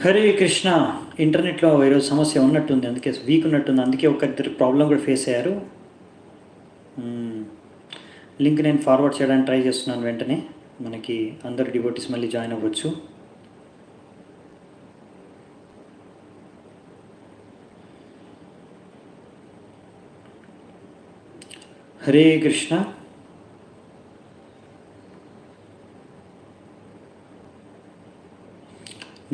హరే కృష్ణ. ఇంటర్నెట్లో ఈరోజు సమస్య ఉన్నట్టుంది, అందుకే వీక్ ఉన్నట్టుంది, అందుకే ఒక ఇద్దరు ప్రాబ్లం కూడా ఫేస్ అయ్యారు. లింక్ నేను ఫార్వర్డ్ చేయడానికి ట్రై చేస్తున్నాను. వెంటనే మనకి అందరు డివోటీస్ మళ్ళీ జాయిన్ అవ్వచ్చు. హరే కృష్ణ.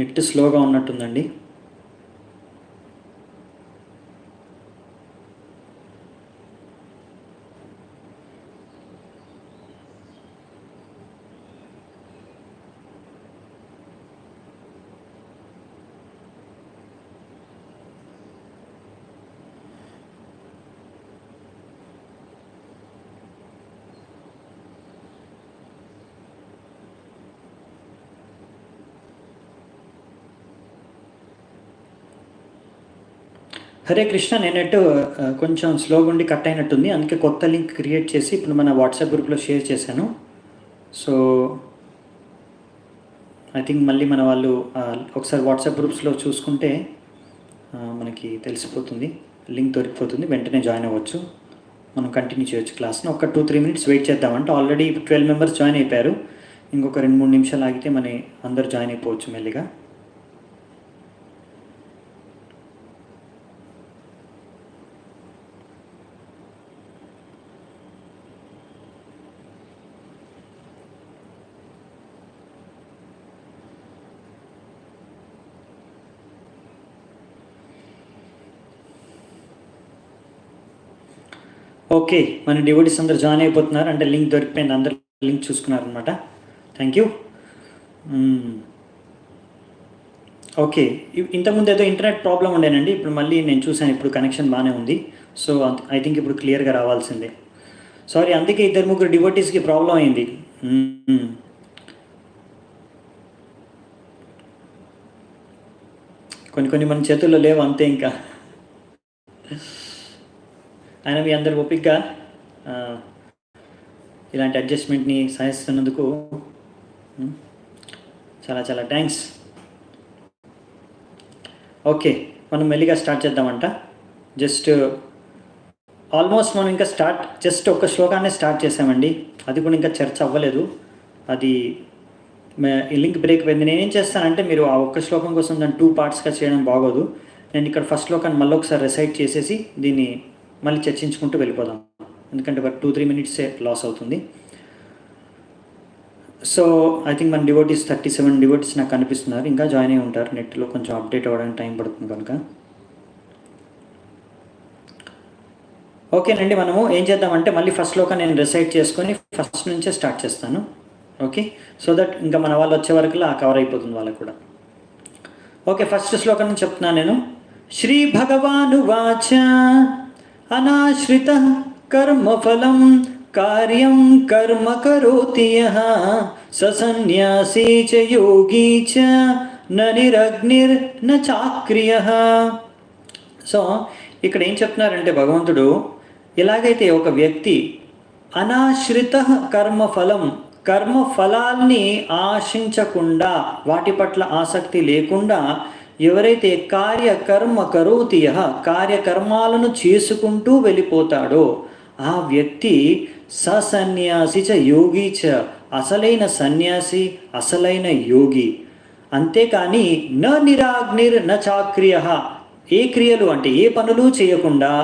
నెట్ స్లోగా ఉన్నట్టుందండి. హరే కృష్ణ. నేను నెట్ కొంచెం స్లోగా ఉండి కట్ అయినట్టుంది, అందుకే కొత్త లింక్ క్రియేట్ చేసి ఇప్పుడు మన వాట్సాప్ గ్రూప్లో షేర్ చేశాను. సో ఐ థింక్ మళ్ళీ మన వాళ్ళు ఒకసారి వాట్సాప్ గ్రూప్స్లో చూసుకుంటే మనకి తెలిసిపోతుంది, లింక్ దొరికిపోతుంది, వెంటనే జాయిన్ అవ్వచ్చు. మనం కంటిన్యూ చేయొచ్చు క్లాస్ని. ఒక 2-3 మినిట్స్ వెయిట్ చేద్దామంటే ఆల్రెడీ 12 మెంబర్స్ జాయిన్ అయిపోయారు. ఇంకొక 2-3 నిమిషాలు ఆగితే మన అందరు జాయిన్ అయిపోవచ్చు మెల్లిగా. ఓకే, మన డివోటీస్ అందరు జాయిన్ అయిపోతున్నారు, అంటే లింక్ దొరికిపోయింది, అందరు లింక్ చూసుకున్నారనమాట. Thank you. ఓకే, ఇంతకుముందు ఏదో ఇంటర్నెట్ ప్రాబ్లం ఉండేనండి, ఇప్పుడు మళ్ళీ నేను చూశాను, ఇప్పుడు కనెక్షన్ బాగానే ఉంది. సో ఐ థింక్ ఇప్పుడు క్లియర్గా రావాల్సిందే. సారీ, అందుకే 2-3 డివోటీస్కి ప్రాబ్లం అయింది. కొన్ని మన చేతుల్లో లేవు, అంతే. ఇంకా ఆయన మీ అందరు ఓపికగా ఇలాంటి అడ్జస్ట్మెంట్ని సహాయిస్తున్నందుకు చాలా చాలా థ్యాంక్స్. ఓకే, మనం మెల్లిగా స్టార్ట్ చేద్దామంట. జస్ట్ ఆల్మోస్ట్ మనం ఇంకా జస్ట్ ఒక శ్లోకాన్ని స్టార్ట్ చేసామండి, అది కూడా ఇంకా చర్చ అవ్వలేదు. అది ఈ లింక్ బ్రేక్ అయింది. నేనేం చేస్తానంటే, మీరు ఆ ఒక్క శ్లోకం కోసం దాన్ని 2 పార్ట్స్గా చేయడం బాగోదు. నేను ఇక్కడ ఫస్ట్ శ్లోకాన్ని మళ్ళీ ఒకసారి రిసైట్ చేసేసి దీన్ని మళ్ళీ చర్చించుకుంటూ వెళ్ళిపోదాం, ఎందుకంటే ఒక 2-3 మినిట్సే లాస్ అవుతుంది. సో ఐ థింక్ మన డివోటీస్ 37 డివోటీస్ నాకు కనిపిస్తున్నారు, ఇంకా జాయిన్ అయి ఉంటారు. నెట్లో కొంచెం అప్డేట్ అవ్వడానికి టైం పడుతుంది కనుక. ఓకేనండి, మనము ఏం చేద్దామంటే మళ్ళీ ఫస్ట్ శ్లోకం నేను రిసైట్ చేసుకొని ఫస్ట్ నుంచే స్టార్ట్ చేస్తాను. ఓకే, సో దట్ ఇంకా మన వాళ్ళు వచ్చే వరకు కవర్ అయిపోతుంది వాళ్ళకు కూడా. ఓకే, ఫస్ట్ శ్లోకం నుంచి చెప్తున్నాను నేను. శ్రీ భగవానువాచ అనాశ్రిత కర్మఫలం కార్యం కర్మ కరోతి యః స సన్యాసీ చ యోగీ చ న నిరగ్నిర్న చాక్రియః. సో ఇక్కడ ఏం చెప్తున్నారంటే భగవంతుడు, ఎలాగైతే ఒక వ్యక్తి అనాశ్రిత కర్మఫలం, కర్మఫలాల్ని ఆశించకుండా, వాటి పట్ల ఆసక్తి లేకుండా ఎవరైతే కార్యకర్మ కరోతి యః, కార్యకర్మాలను చేసుకుంటూ వెళ్ళిపోతాడో ఆ వ్యక్తి సన్యాసి చ యోగి చ, అసలైన సన్యాసి, అసలైన యోగి. అంతేకాని న నిరాగ్నిర్ న చాక్రియ, ఏ క్రియలు అంటే ఏ పనులు చేయకుండా,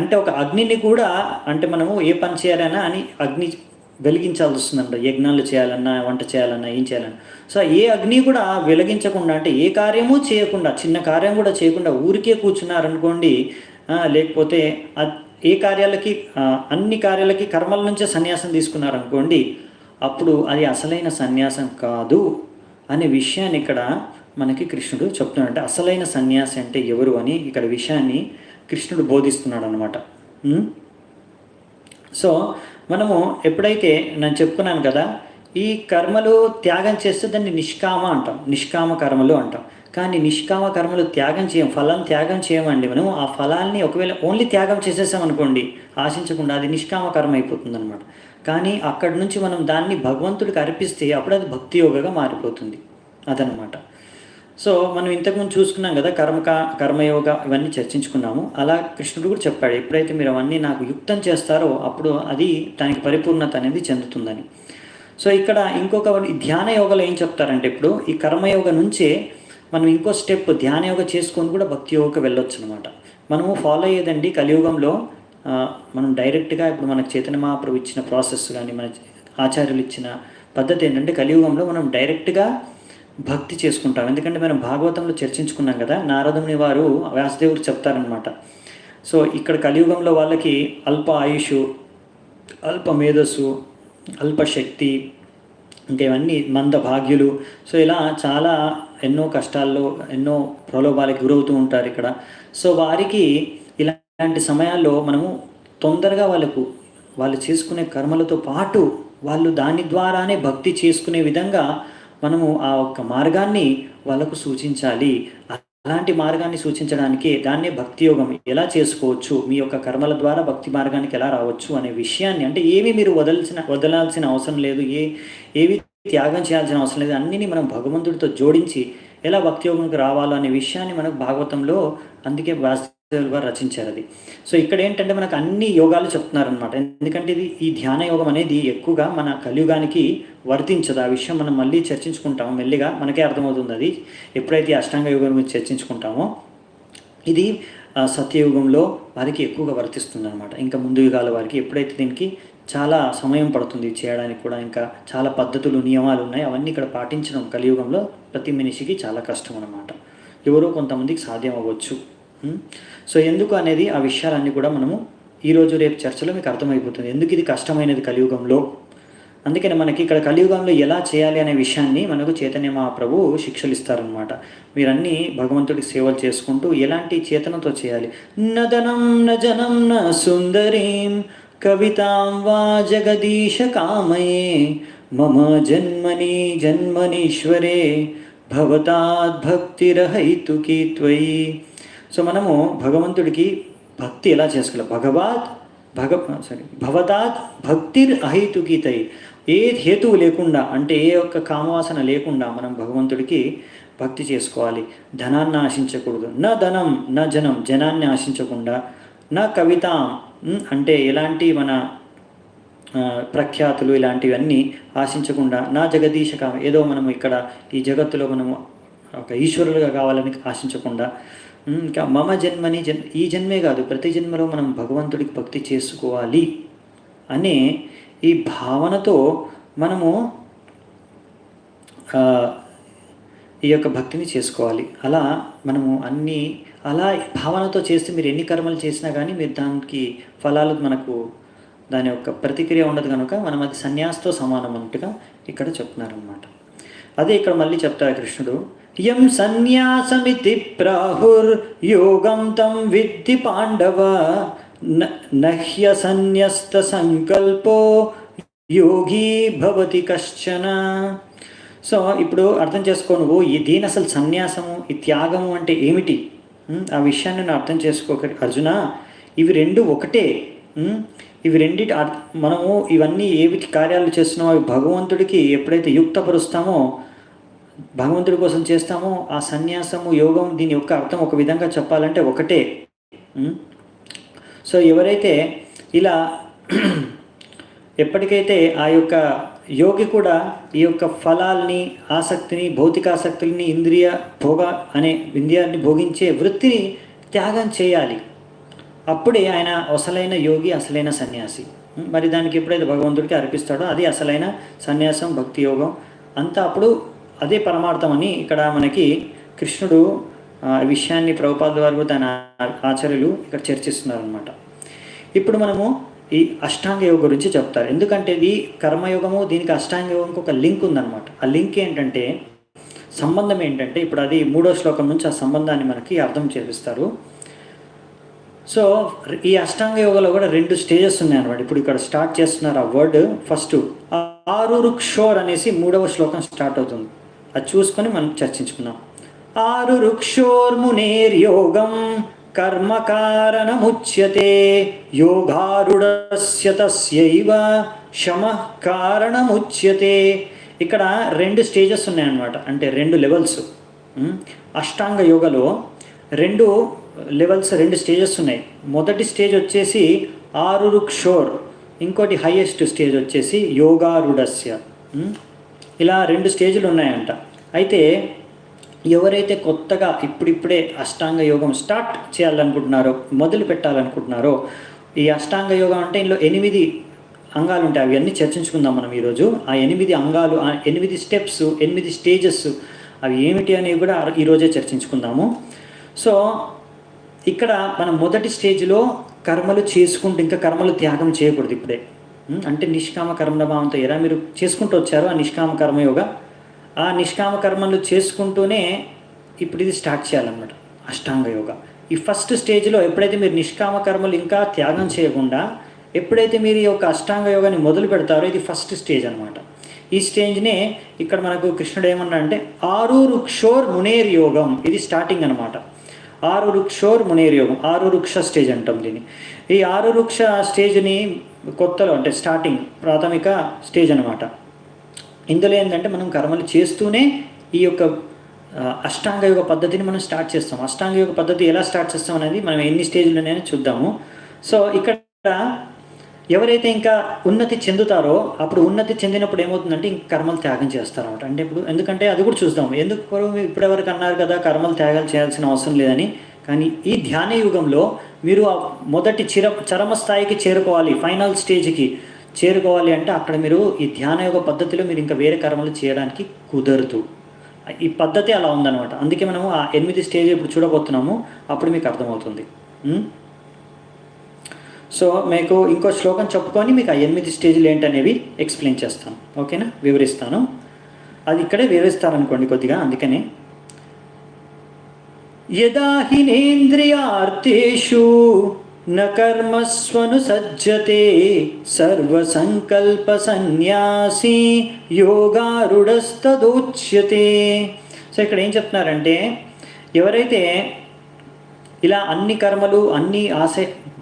అంటే ఒక అగ్నిని కూడా, అంటే మనము ఏ పని చేయాలన్నా అని అగ్ని వెలిగించాల్సి వస్తుందంట, యజ్ఞాలు చేయాలన్నా, వంట చేయాలన్నా, ఏం చేయాలన్నా. సో ఏ అగ్ని కూడా వెలిగించకుండా, అంటే ఏ కార్యము చేయకుండా, చిన్న కార్యం కూడా చేయకుండా ఊరికే కూర్చున్నారనుకోండి, లేకపోతే ఏ కార్యాలకి, అన్ని కార్యాలకి కర్మల నుంచే సన్యాసం తీసుకున్నారనుకోండి, అప్పుడు అది అసలైన సన్యాసం కాదు అనే విషయాన్ని ఇక్కడ మనకి కృష్ణుడు చెప్తున్నాడు. అంటే అసలైన సన్యాసి అంటే ఎవరు అని ఇక్కడ విషయాన్ని కృష్ణుడు బోధిస్తున్నాడు అనమాట. సో మనము ఎప్పుడైతే నేను చెప్పుకున్నాను కదా, ఈ కర్మలు త్యాగం చేస్తే దాన్ని నిష్కామ అంటాం, నిష్కామ కర్మలు అంటాం. కానీ నిష్కామ కర్మలు త్యాగం చేయం, ఫలం త్యాగం చేయమండి. మనం ఆ ఫలాల్ని ఒకవేళ ఓన్లీ త్యాగం చేసేసామనుకోండి ఆశించకుండా, అది నిష్కామ కర్మ అయిపోతుంది అనమాట. కానీ అక్కడి నుంచి మనం దాన్ని భగవంతుడికి అర్పిస్తే అప్పుడు అది భక్తి యోగగా మారిపోతుంది, అదనమాట. సో మనం ఇంతకుముందు చూసుకున్నాం కదా, కర్మయోగ ఇవన్నీ చర్చించుకున్నాము. అలా కృష్ణుడు కూడా చెప్పాడు, ఎప్పుడైతే మీరు అవన్నీ నాకు యుక్తం చేస్తారో అప్పుడు అది దానికి పరిపూర్ణత అనేది చెందుతుందని. సో ఇక్కడ ఇంకొక ధ్యాన యోగలో ఏం చెప్తారంటే, ఇప్పుడు ఈ కర్మయోగ నుంచే మనం ఇంకో స్టెప్ ధ్యాన యోగ చేసుకొని కూడా భక్తి యోగకు వెళ్ళొచ్చు అనమాట. మనము ఫాలో అయ్యేదండి కలియుగంలో మనం డైరెక్ట్గా ఇప్పుడు మనకు చైతన్య మహాప్రభు ఇచ్చిన ప్రాసెస్ కానీ మన ఆచార్యులు ఇచ్చిన పద్ధతి ఏంటంటే, కలియుగంలో మనం డైరెక్ట్గా భక్తి చేసుకుంటాం. ఎందుకంటే మనం భాగవతంలో చర్చించుకున్నాం కదా, నారదుని వారు వ్యాసదేవుడు చెప్తారనమాట. సో ఇక్కడ కలియుగంలో వాళ్ళకి అల్ప ఆయుష్, అల్ప మేధస్సు, అల్ప శక్తి, ఇంకా ఇవన్నీ మంద భాగ్యులు. సో ఇలా చాలా ఎన్నో కష్టాల్లో ఎన్నో ప్రలోభాలకు గురవుతూ ఉంటారు ఇక్కడ. సో వారికి ఇలాంటి సమయాల్లో మనము తొందరగా వాళ్ళు చేసుకునే కర్మలతో పాటు వాళ్ళు దాని ద్వారానే భక్తి చేసుకునే విధంగా మనము ఆ ఒక్క మార్గాన్ని వాళ్ళకు సూచించాలి. అలాంటి మార్గాన్ని సూచించడానికి దాన్నే భక్తి యోగం. ఎలా చేసుకోవచ్చు, మీ యొక్క కర్మల ద్వారా భక్తి మార్గానికి ఎలా రావచ్చు అనే విషయాన్ని, అంటే ఏమి మీరు వదలాల్సిన అవసరం లేదు, ఏవి త్యాగం చేయాల్సిన అవసరం లేదు, అన్నిని మనం భగవంతుడితో జోడించి ఎలా భక్తి యోగంకి రావాలో అనే విషయాన్ని మనకు భాగవతంలో అందుకే వాసుదేవులు గారు రచించారు అది. సో ఇక్కడ ఏంటంటే మనకు అన్ని యోగాలు చెప్తున్నారనమాట. ఎందుకంటే ఈ ధ్యాన యోగం అనేది ఎక్కువగా మన కలియుగానికి వర్తించదు. ఆ విషయం మనం మళ్ళీ చర్చించుకుంటాము, మెల్లిగా మనకే అర్థమవుతుంది అది ఎప్పుడైతే అష్టాంగ యోగం గురించి చర్చించుకుంటామో. ఇది సత్యయుగంలో వారికి ఎక్కువగా వర్తిస్తుంది అనమాట. ఇంకా ముందు యుగాల వారికి ఎప్పుడైతే దీనికి చాలా సమయం పడుతుంది చేయడానికి కూడా, ఇంకా చాలా పద్ధతులు నియమాలు ఉన్నాయి, అవన్నీ ఇక్కడ పాటించడం కలియుగంలో ప్రతి మనిషికి చాలా కష్టం అన్నమాట. ఎవరో కొంతమందికి సాధ్యం అవ్వచ్చు. సో ఎందుకు అనేది ఆ విషయాలన్నీ కూడా మనము ఈరోజు రేపు చర్చలో మీకు అర్థమైపోతుంది, ఎందుకు ఇది కష్టమైనది కలియుగంలో. అందుకని మనకి ఇక్కడ కలియుగంలో ఎలా చేయాలి అనే విషయాన్ని మనకు చైతన్య మహాప్రభు శిక్షలు ఇస్తారనమాట. మీరన్నీ భగవంతుడికి సేవలు చేసుకుంటూ ఎలాంటి చేతనతో చేయాలి. నదనం నజనం న సుందరీం కవితాం వా జగదీశ కామయే మమ జన్మని జన్మనీశ్వరే భవతాద్భక్తిరహైతుకి త్వయి. సో మనము భగవంతుడికి భక్తి ఎలా చేసుకోవాలి, భవతాత్ భక్తిర్ అహైతుకి తయి, ఏ హేతువు లేకుండా, అంటే ఏ ఒక్క కామవాసన లేకుండా మనం భగవంతుడికి భక్తి చేసుకోవాలి. ధనాన్ని ఆశించకూడదు, నా ధనం నా జనం, జనాన్ని ఆశించకుండా, నా కవిత అంటే ఎలాంటి మన ప్రఖ్యాతులు ఇలాంటివన్నీ ఆశించకుండా, నా జగదీశ కామ, ఏదో మనము ఇక్కడ ఈ జగత్తులో మనము ఒక ఈశ్వరులుగా కావాలని ఆశించకుండా, ఇంకా మమ జన్మని ఈ జన్మే కాదు ప్రతి జన్మలో మనం భగవంతుడికి భక్తి చేసుకోవాలి అనే ఈ భావనతో మనము ఈ యొక్క భక్తిని చేసుకోవాలి. అలా మనము అలా భావనతో చేస్తే మీరు ఎన్ని కర్మలు చేసినా కానీ మీరు దానికి ఫలాలు మనకు దాని యొక్క ప్రతిక్రియ ఉండదు కనుక మనం అది సన్యాసంతో సమానం అన్నట్టుగా ఇక్కడ చెప్తున్నారనమాట. అదే ఇక్కడ మళ్ళీ చెప్తారు కృష్ణుడు, యం సన్యాసమితి ప్రాహుర్ యోగం తం విద్ధి పాండవ నహ్య సన్యస్త సంకల్పో యోగి భవతి కశ్చన. సో ఇప్పుడు అర్థం చేసుకో, నువ్వు దీని అసలు సన్యాసము ఈ త్యాగము అంటే ఏమిటి, ఆ విషయాన్ని నేను అర్థం చేసుకోక అర్జున. ఇవి రెండు ఒకటే. ఇవి రెండిటి మనము ఇవన్నీ ఏవి కార్యాలు చేస్తున్నామో అవి భగవంతుడికి ఎప్పుడైతే యుక్తపరుస్తామో, భగవంతుడి కోసం చేస్తామో, ఆ సన్యాసము యోగం దీని యొక్క అర్థం ఒక విధంగా చెప్పాలంటే ఒకటే. సో ఎవరైతే ఇలా ఎప్పటికైతే ఆ యొక్క యోగి కూడా ఈ యొక్క ఫలాల్ని, ఆసక్తిని, భౌతికాసక్తుల్ని, ఇంద్రియాన్ని భోగించే వృత్తిని త్యాగం చేయాలి. అప్పుడే ఆయన అసలైన యోగి, అసలైన సన్యాసి. మరి దానికి ఎప్పుడైతే భగవంతుడికి అర్పిస్తాడో అది అసలైన సన్యాసం, భక్తి యోగం అంతా. అప్పుడు అదే పరమార్థం అని ఇక్కడ మనకి కృష్ణుడు విషయాన్ని ప్రభుపాద వారు దాని ఆచార్యులు ఇక్కడ చర్చిస్తున్నారు అనమాట. ఇప్పుడు మనము ఈ అష్టాంగ యోగం గురించి చెప్తారు. ఎందుకంటే ఇది కర్మయోగము, దీనికి అష్టాంగ యోగంకి ఒక లింక్ ఉందన్నమాట. ఆ లింక్ ఏంటంటే, సంబంధం ఏంటంటే, ఇప్పుడు అది 3వ శ్లోకం నుంచి ఆ సంబంధాన్ని మనకి అర్థం చేపిస్తారు. సో ఈ అష్టాంగ యోగంలో కూడా 2 స్టేజెస్ ఉన్నాయి అనమాట. ఇప్పుడు ఇక్కడ స్టార్ట్ చేస్తున్నారు ఆ వర్డ్. ఫస్ట్ ఆరురుక్షోర్ అనేసి 3వ శ్లోకం స్టార్ట్ అవుతుంది. అది చూసుకొని మనం చర్చించుకున్నాం. ఆరురుక్షోర్మునేర్యోగం కర్మకారణముచ్యతే యోగారుడస్య తస్యైవ శమః కారణముచ్యతే. ఇక్కడ 2 స్టేజెస్ ఉన్నాయన్నమాట, అంటే 2 లెవెల్స్. అష్టాంగ యోగలో 2 లెవెల్స్, 2 స్టేజెస్ ఉన్నాయి. మొదటి స్టేజ్ వచ్చేసి ఆరురుక్షోర్, ఇంకోటి హైయెస్ట్ స్టేజ్ వచ్చేసి యోగారుడస్య. ఇలా 2 స్టేజ్లు ఉన్నాయంట. అయితే ఎవరైతే కొత్తగా ఇప్పుడిప్పుడే అష్టాంగ యోగం స్టార్ట్ చేయాలనుకుంటున్నారో, మొదలు పెట్టాలనుకుంటున్నారో, ఈ అష్టాంగ యోగం అంటే ఇందులో 8 అంగాలు ఉంటాయి. అవి అన్నీ చర్చించుకుందాం మనం ఈరోజు. ఆ 8 అంగాలు, ఆ 8 స్టెప్స్, 8 స్టేజెస్ అవి ఏమిటి అనేవి కూడా ఈరోజే చర్చించుకుందాము. సో ఇక్కడ మనం మొదటి స్టేజ్లో కర్మలు చేసుకుంటూ, ఇంకా కర్మలు త్యాగం చేయకూడదు ఇప్పుడే. అంటే నిష్కామ కర్మభావంతో ఎలా మీరు చేసుకుంటూ వచ్చారో ఆ నిష్కామ కర్మయోగ, ఆ నిష్కామ కర్మలు చేసుకుంటూనే ఇప్పుడు ఇది స్టార్ట్ చేయాలన్నమాట అష్టాంగ యోగ. ఈ ఫస్ట్ స్టేజ్లో ఎప్పుడైతే మీరు నిష్కామ కర్మలు ఇంకా త్యాగం చేయకుండా ఎప్పుడైతే మీరు ఈ యొక్క అష్టాంగ యోగాన్ని మొదలు పెడతారో ఇది ఫస్ట్ స్టేజ్ అనమాట. ఈ స్టేజ్నే ఇక్కడ మనకు కృష్ణుడు ఏమన్నా అంటే ఆరురుక్షోర్ మునేర్ యోగం, ఇది స్టార్టింగ్ అనమాట. ఆరురుక్షోర్ మునేర్ యోగం, ఆరురుక్ష స్టేజ్ అంటాం దీన్ని. ఈ ఆరురుక్ష స్టేజ్ని కొత్తలో అంటే స్టార్టింగ్ ప్రాథమిక స్టేజ్ అనమాట. ఇందులో ఏంటంటే మనం కర్మలు చేస్తూనే ఈ యొక్క అష్టాంగ యోగ పద్ధతిని మనం స్టార్ట్ చేస్తాం. అష్టాంగ యోగ పద్ధతి ఎలా స్టార్ట్ చేస్తాం అనేది మనం ఎన్ని స్టేజ్లు ఉన్నాయని చూద్దాము. సో ఇక్కడ ఎవరైతే ఇంకా ఉన్నతి చెందుతారో అప్పుడు ఉన్నతి చెందినప్పుడు ఏమవుతుందంటే ఇంక కర్మలు త్యాగం చేస్తారన్నమాట. అంటే ఇప్పుడు ఎందుకంటే అది కూడా చూద్దాము. ఎందుకు ఇప్పటివరకు అన్నారు కదా కర్మలు త్యాగాలు చేయాల్సిన అవసరం లేదని. కానీ ఈ ధ్యాన యుగంలో మీరు మొదటి చరమ స్థాయికి చేరుకోవాలి, ఫైనల్ స్టేజ్కి చేరుకోవాలి అంటే అక్కడ మీరు ఈ ధ్యాన యోగ పద్ధతిలో మీరు ఇంకా వేరే కర్మలు చేయడానికి కుదరదు. ఈ పద్ధతి అలా ఉందన్నమాట. అందుకే మనము ఆ 8 స్టేజ్ ఇప్పుడు చూడబోతున్నాము, అప్పుడు మీకు అర్థమవుతుంది. సో మీకు ఇంకో శ్లోకం చెప్పుకొని మీకు ఆ 8 స్టేజ్లు ఏంటనేవి ఎక్స్ప్లెయిన్ చేస్తాను, ఓకేనా, వివరిస్తాను. అది ఇక్కడే వివరిస్తారనుకోండి కొద్దిగా, అందుకనే యదా హినేంద్రియార్థేషు న కర్మస్వనుసజ్జతే సర్వసంకల్ప సన్యాసి యోగారుడస్తదోచ్యతే. సో ఇక్కడ ఏం చెప్తున్నారంటే ఎవరైతే ఇలా అన్ని కర్మలు, అన్ని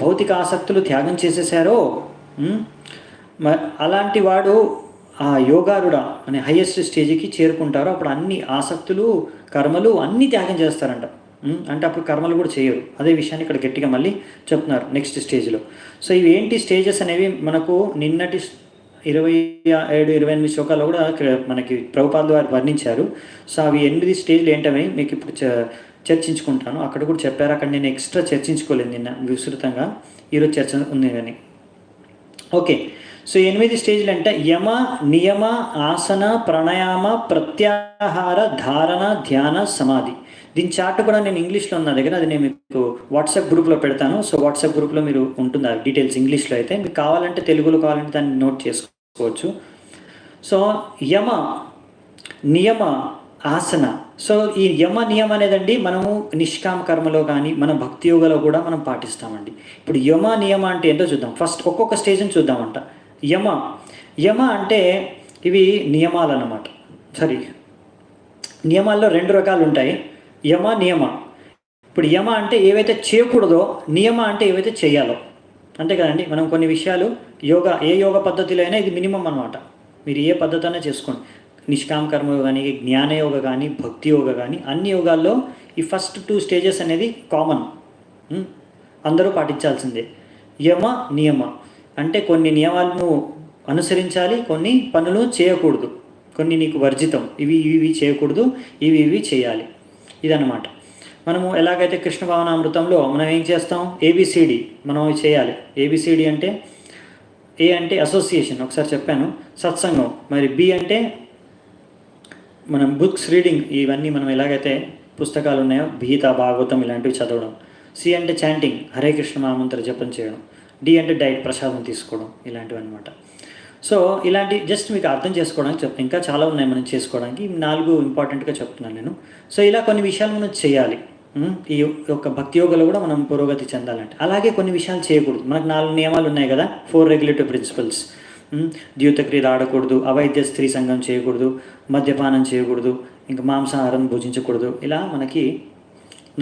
భౌతిక ఆసక్తులు త్యాగం చేసేసారో అలాంటి వాడు ఆ యోగారుడ అనే హైయెస్ట్ స్టేజ్కి చేరుకుంటారో అప్పుడు అన్ని ఆసక్తులు, కర్మలు అన్నీ త్యాగం చేస్తారంట. అంటే అప్పుడు కర్మలు కూడా చేయరు. అదే విషయాన్ని ఇక్కడ గట్టిగా మళ్ళీ చెప్తున్నారు నెక్స్ట్ స్టేజ్లో. సో ఇవి ఏంటి స్టేజెస్ అనేవి మనకు నిన్నటి 27-28 శ్లోకాల్లో కూడా మనకి ప్రభుపాదులు వారు వర్ణించారు. సో అవి 8 స్టేజ్లు ఏంటవి మీకు ఇప్పుడు చర్చించుకుంటాను. అక్కడ కూడా చెప్పారు, అక్కడ నేను ఎక్స్ట్రా చర్చించుకోలేదు నిన్న విస్తృతంగా, ఈరోజు చర్చ ఉంది కానీ. ఓకే, సో 8 స్టేజ్లు అంటే యమ, నియమ, ఆసన, ప్రాణాయామ, ప్రత్యాహార, ధారణ, ధ్యాన, సమాధి. దీని చార్ట్ కూడా నేను ఇంగ్లీష్లో ఉన్న దగ్గర, అది నేను మీకు వాట్సాప్ గ్రూప్లో పెడతాను. సో వాట్సాప్ గ్రూప్లో మీరు ఉంటుంది డీటెయిల్స్ ఇంగ్లీష్లో. అయితే మీకు కావాలంటే తెలుగులో కావాలంటే దాన్ని నోట్ చేసుకోవచ్చు. సో యమ, నియమ, ఆసన. సో ఈ యమ నియమ అనేదండి మనము నిష్కామ కర్మలో కానీ మన భక్తి యోగలో కూడా మనం పాటిస్తామండి. ఇప్పుడు యమ నియమ అంటే ఏంటో చూద్దాం. ఫస్ట్ ఒక్కొక్క స్టేజ్ని చూద్దామంట. యమ అంటే ఇవి నియమాలు అన్నమాట. నియమాల్లో 2 రకాలు ఉంటాయి, యమ, నియమ. ఇప్పుడు యమ అంటే ఏవైతే చేయకూడదో, నియమ అంటే ఏవైతే చేయాలో. అంతే కదండి. మనం కొన్ని విషయాలు ఏ యోగ పద్ధతిలో అయినా ఇది మినిమం అనమాట. మీరు ఏ పద్ధతి అయినా చేసుకోండి, నిష్కామ కర్మయోగ కానీ, జ్ఞానయోగ కానీ, భక్తి యోగ కానీ, అన్ని యోగాల్లో ఈ ఫస్ట్ 2 స్టేజెస్ అనేది కామన్, అందరూ పాటించాల్సిందే. యమ, నియమ అంటే కొన్ని నియమాలను అనుసరించాలి, కొన్ని పనులు చేయకూడదు, కొన్ని నీకు వర్జితం, ఇవి చేయకూడదు, ఇవి చేయాలి, ఇదన్నమాట. మనము ఎలాగైతే కృష్ణ భావనామృతంలో మనం ఏం చేస్తాం, ఏబిసిడి మనం చేయాలి. ఏబిసిడి అంటే ఏ అంటే అసోసియేషన్, ఒకసారి చెప్పాను, సత్సంగం. మరి బి అంటే మనం బుక్స్ రీడింగ్, ఇవన్నీ మనం ఎలాగైతే పుస్తకాలు ఉన్నాయో గీత, భాగవతం ఇలాంటివి చదవడం. సి అంటే చాంటింగ్, హరే కృష్ణ మహామంత్ర జపం చేయడం. డి అంటే డైట్, ప్రసాదం తీసుకోవడం, ఇలాంటివి అనమాట. సో ఇలాంటి జస్ట్ మీకు అర్థం చేసుకోవడానికి చెప్తాను. ఇంకా చాలా ఉన్నాయి మనం చేసుకోవడానికి, 4 ఇంపార్టెంట్గా చెప్తున్నాను నేను. సో ఇలా కొన్ని విషయాలు మనం చేయాలి. ఈ యొక్క భక్తి యోగలో కూడా మనం పురోగతి చెందాలంటే. అలాగే కొన్ని విషయాలు చేయకూడదు. మనకు 4 నియమాలు ఉన్నాయి కదా, 4 రెగ్యులేటివ్ ప్రిన్సిపల్స్. ద్యూతక్రియలు ఆడకూడదు, అవైద్య స్త్రీ సంఘం చేయకూడదు, మద్యపానం చేయకూడదు, ఇంకా మాంసాహారం భుజించకూడదు. ఇలా మనకి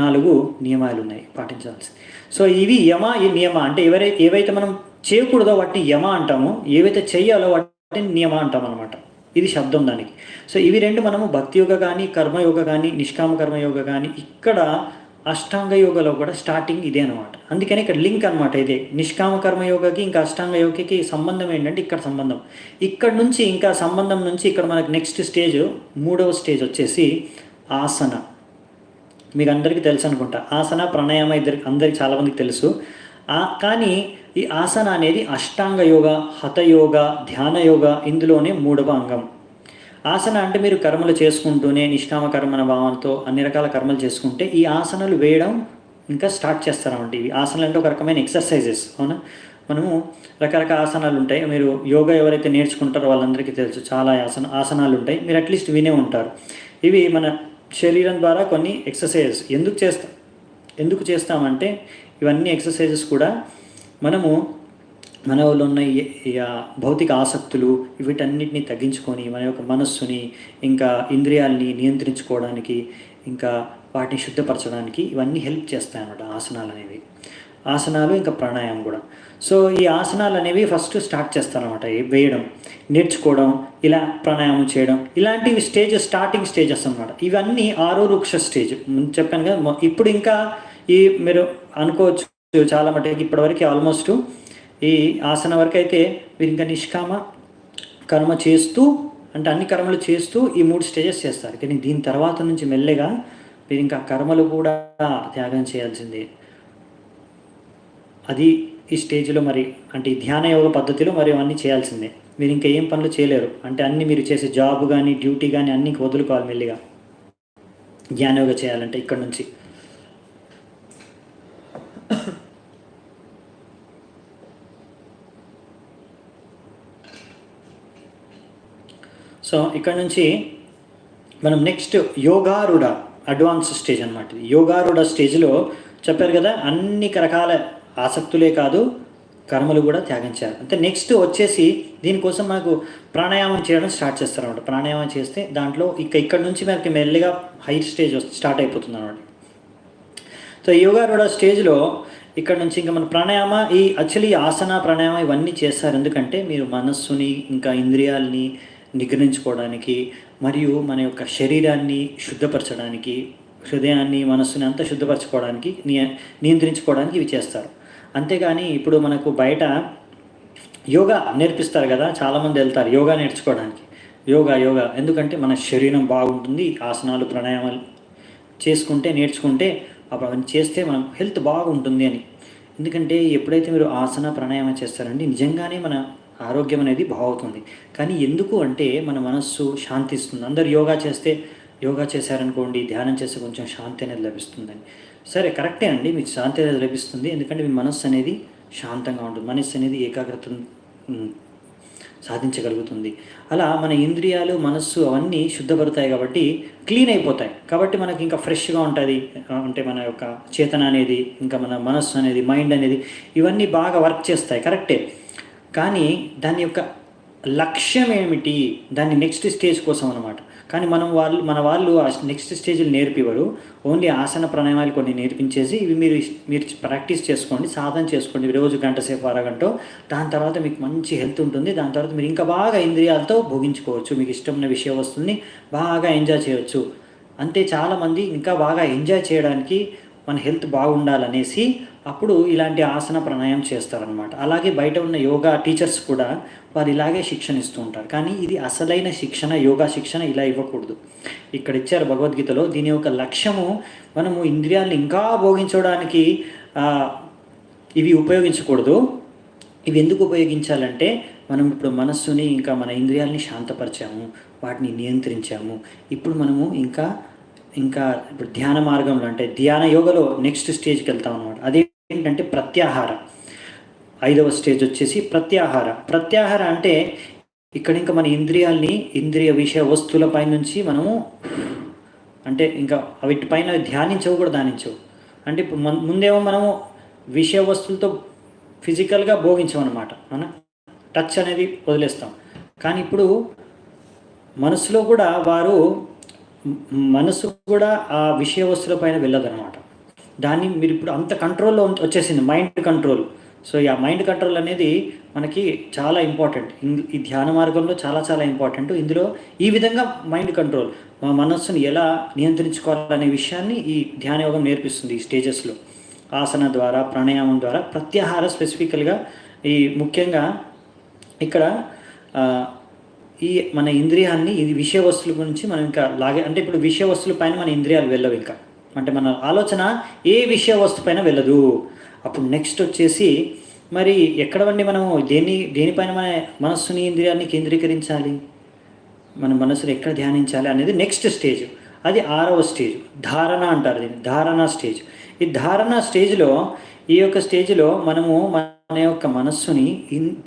4 నియమాలు ఉన్నాయి పాటించాల్సి. సో ఇవి యమ, ఈ నియమ అంటే ఏవైతే మనం చేయకూడదో వాటిని యమ అంటాము, ఏవైతే చెయ్యాలో వాటిని నియమ అంటాం అనమాట. ఇది శబ్దం దానికి. సో ఇవి రెండు మనము భక్తి యోగ కానీ, కర్మయోగ కానీ, నిష్కామ కర్మయోగ కానీ, ఇక్కడ అష్టాంగ యోగలో కూడా స్టార్టింగ్ ఇదే అనమాట. అందుకని ఇక్కడ లింక్ అనమాట ఇదే. నిష్కామ కర్మయోగకి ఇంకా అష్టాంగ యోగకి సంబంధం ఏంటంటే ఇక్కడ సంబంధం. ఇక్కడ నుంచి ఇంకా సంబంధం నుంచి ఇక్కడ మనకి నెక్స్ట్ స్టేజ్, 3వ స్టేజ్ వచ్చేసి ఆసన. మీకు అందరికీ తెలుసు అనుకుంటా, ఆసన ప్రాణాయామ అందరికి చాలామందికి తెలుసు. కానీ ఈ ఆసన అనేది అష్టాంగ యోగ, హఠయోగ, ధ్యాన యోగ ఇందులోనే 3వ అంగం. ఆసన అంటే మీరు కర్మలు చేసుకుంటూనే నిష్కామ కర్మన భావంతో అన్ని రకాల కర్మలు చేసుకుంటే ఈ ఆసనాలు వేయడం ఇంకా స్టార్ట్ చేస్తారన్నమాట. ఇవి ఆసనాలు అంటే ఒక రకమైన ఎక్సర్సైజెస్. అవునా, మనము రకరకాల ఆసనాలు ఉంటాయి. మీరు యోగా ఎవరైతే నేర్చుకుంటారో వాళ్ళందరికీ తెలుసు, చాలా ఆసనాలు ఉంటాయి. మీరు అట్లీస్ట్ వినే ఉంటారు. ఇవి మన శరీరం ద్వారా కొన్ని ఎక్సర్సైజెస్ ఎందుకు చేస్తామంటే ఇవన్నీ ఎక్సర్సైజెస్ కూడా మనము మన వాళ్ళు ఉన్న భౌతిక ఆసక్తులు వీటన్నిటిని తగ్గించుకొని మన యొక్క మనస్సుని ఇంకా ఇంద్రియాలని నియంత్రించుకోవడానికి, ఇంకా వాటిని శుద్ధపరచడానికి ఇవన్నీ హెల్ప్ చేస్తాయన్నమాట ఆసనాలు అనేవి. ఆసనాలు ఇంకా ప్రాణాయామం కూడా. సో ఈ ఆసనాలు అనేవి ఫస్ట్ స్టార్ట్ చేస్తారనమాట, వేయడం, నేర్చుకోవడం, ఇలా ప్రాణాయామం చేయడం, ఇలాంటివి స్టార్టింగ్ స్టేజెస్ అనమాట. ఇవన్నీ 6వ వృక్ష స్టేజ్ చెప్పాను కదా. ఇప్పుడు ఇంకా ఈ మీరు అనుకోవచ్చు చాలా మటుకు ఇప్పటివరకు ఆల్మోస్ట్ ఈ ఆసన వరకు అయితే మీరు ఇంకా నిష్కామ కర్మ చేస్తూ, అంటే అన్ని కర్మలు చేస్తూ ఈ 3 స్టేజెస్ చేస్తారు. కానీ దీని తర్వాత నుంచి మెల్లగా మీరు ఇంకా కర్మలు కూడా త్యాగం చేయాల్సిందే. అది ఈ స్టేజ్లో మరి అంటే ఈ ధ్యాన యోగ పద్ధతిలో మరి అన్నీ చేయాల్సిందే. మీరు ఇంకా ఏం పనులు చేయలేరు. అంటే అన్నీ మీరు చేసే జాబ్ కానీ డ్యూటీ కానీ అన్నీ వదులుకోవాలి మెల్లిగా ధ్యాన యోగ చేయాలంటే ఇక్కడ నుంచి. సో ఇక్కడ నుంచి మనం నెక్స్ట్ యోగారూఢ అడ్వాన్స్ స్టేజ్ అనమాట. యోగారూఢ స్టేజ్లో చెప్పారు కదా, అన్ని రకాల ఆసక్తులే కాదు కర్మలు కూడా త్యాగం చేయాలి. అంటే నెక్స్ట్ వచ్చేసి దీనికోసం మనకు ప్రాణాయామం చేయడం స్టార్ట్ చేస్తారన్నమాట. ప్రాణాయామం చేస్తే దాంట్లో ఇక్కడ నుంచి మనకి మెల్లిగా హై స్టేజ్ స్టార్ట్ అయిపోతుంది అన్నమాట. సో యోగారూఢ స్టేజ్లో ఇక్కడ నుంచి ఇంకా మన ప్రాణాయామ యాక్చువల్లీ ఆసన ప్రాణాయామ ఇవన్నీ చేస్తారు. ఎందుకంటే మీరు మనస్సుని ఇంకా ఇంద్రియాలని నిగ్రహించుకోవడానికి, మరియు మన యొక్క శరీరాన్ని శుద్ధపరచడానికి, హృదయాన్ని మనస్సుని అంతా శుద్ధపరచుకోవడానికి, నియంత్రించుకోవడానికి ఇవి చేస్తారు. అంతేగాని ఇప్పుడు మనకు బయట యోగా నేర్పిస్తారు కదా, చాలామంది వెళ్తారు యోగా నేర్చుకోవడానికి. యోగా ఎందుకంటే మన శరీరం బాగుంటుంది, ఆసనాలు ప్రాణాయామాలు నేర్చుకుంటే అప్పుడు అవన్నీ చేస్తే మనం హెల్త్ బాగుంటుంది అని. ఎందుకంటే ఎప్పుడైతే మీరు ఆసన ప్రాణాయామం చేస్తారండి నిజంగానే మన ఆరోగ్యం అనేది బాగుతుంది. కానీ ఎందుకు అంటే మన మనస్సు శాంతిస్తుంది. అందరు యోగా చేశారనుకోండి, ధ్యానం చేస్తే కొంచెం శాంతి అనేది లభిస్తుందని. సరే కరెక్టే అండి, మీకు శాంతి అనేది లభిస్తుంది. ఎందుకంటే మీ మనస్సు అనేది శాంతంగా ఉంటుంది, మనస్సు అనేది ఏకాగ్రతను సాధించగలుగుతుంది. అలా మన ఇంద్రియాలు మనస్సు అవన్నీ శుద్ధపడతాయి కాబట్టి క్లీన్ అయిపోతాయి. కాబట్టి మనకి ఇంకా ఫ్రెష్గా ఉంటుంది. అంటే మన యొక్క చేతన అనేది, ఇంకా మన మనస్సు అనేది, మైండ్ అనేది ఇవన్నీ బాగా వర్క్ చేస్తాయి. కరెక్టే. కానీ దాని యొక్క లక్ష్యం ఏమిటి, దాన్ని నెక్స్ట్ స్టేజ్ కోసం అనమాట. కానీ మన వాళ్ళు నెక్స్ట్ స్టేజ్లు నేర్పివ్వరు. ఓన్లీ ఆసన ప్రాణాయామాలు కొన్ని నేర్పించేసి ఇవి మీరు ప్రాక్టీస్ చేసుకోండి, సాధన చేసుకోండి రోజు గంట సేపు అరగంట. దాని తర్వాత మీకు మంచి హెల్త్ ఉంటుంది. దాని తర్వాత మీరు ఇంకా బాగా ఇంద్రియాలతో భోగించుకోవచ్చు, మీకు ఇష్టమైన విషయ వస్తువుని బాగా ఎంజాయ్ చేయవచ్చు. అంతే, చాలామంది ఇంకా బాగా ఎంజాయ్ చేయడానికి మన హెల్త్ బాగుండాలనేసి అప్పుడు ఇలాంటి ఆసన ప్రాణాయామం చేస్తారనమాట. అలాగే బయట ఉన్న యోగా టీచర్స్ కూడా వారు ఇలాగే శిక్షణ ఇస్తూ ఉంటారు. కానీ ఇది అసలైన శిక్షణ, యోగా శిక్షణ ఇలా ఇవ్వకూడదు. ఇక్కడ ఇచ్చారు భగవద్గీతలో. దీని యొక్క లక్ష్యము మనము ఇంద్రియాలను ఇంకా భోగించడానికి ఇవి ఉపయోగించకూడదు. ఇవి ఎందుకు ఉపయోగించాలంటే మనం ఇప్పుడు మనస్సుని ఇంకా మన ఇంద్రియాలని శాంతపరిచాము, వాటిని నియంత్రించాము. ఇప్పుడు మనము ఇంకా ఇప్పుడు ధ్యాన మార్గంలో అంటే ధ్యాన యోగలో నెక్స్ట్ స్టేజ్కి వెళ్తాం అనమాట. అదేంటంటే ప్రత్యాహార. 5వ స్టేజ్ వచ్చేసి ప్రత్యాహార అంటే ఇక్కడ ఇంకా మన ఇంద్రియ విషయ వస్తువులపై నుంచి మనము అంటే ఇంకా వీటిపైన ధ్యానించవు కూడా ధ్యానించవు. అంటే ఇప్పుడు ముందేమో మనము విషయ వస్తువులతో ఫిజికల్గా భోగించమన్నమాట, మన టచ్ అనేది వదిలేస్తాం. కానీ ఇప్పుడు మనసులో కూడా మనసు కూడా ఆ విషయ వస్తువుల పైన వెళ్ళదన్నమాట. దాన్ని మీరు ఇప్పుడు అంత కంట్రోల్లో వచ్చేసింది, మైండ్ కంట్రోల్. సో ఈ మైండ్ కంట్రోల్ అనేది మనకి చాలా ఇంపార్టెంట్. ఈ ధ్యాన మార్గంలో చాలా చాలా ఇంపార్టెంట్. ఇందులో ఈ విధంగా మైండ్ కంట్రోల్, మా మనస్సుని ఎలా నియంత్రించుకోవాలనే విషయాన్ని ఈ ధ్యాన యోగం నేర్పిస్తుంది. ఈ స్టేజెస్లో ఆసన ద్వారా, ప్రాణాయామం ద్వారా, ప్రత్యాహార స్పెసిఫికల్గా ఈ ముఖ్యంగా ఇక్కడ ఈ మన ఇంద్రియాన్ని ఈ విషయ వస్తువుల గురించి మనం ఇంకా అంటే ఇప్పుడు విషయ వస్తువుల పైన మన ఇంద్రియాలు వెళ్ళవు. ఇంకా అంటే మన ఆలోచన ఏ విషయ వస్తువు పైన వెళ్ళదు. అప్పుడు నెక్స్ట్ వచ్చేసి మరి ఎక్కడండి మనము దేనిపైన మన మనస్సుని ఇంద్రియాన్ని కేంద్రీకరించాలి, మన మనసుని ఎక్కడ ధ్యానించాలి అనేది నెక్స్ట్ స్టేజ్. అది 6వ స్టేజ్, ధారణ అంటారు దీన్ని, ధారణ స్టేజ్. ఈ ధారణ స్టేజ్లో ఈ యొక్క స్టేజ్లో మనము మన యొక్క మనస్సుని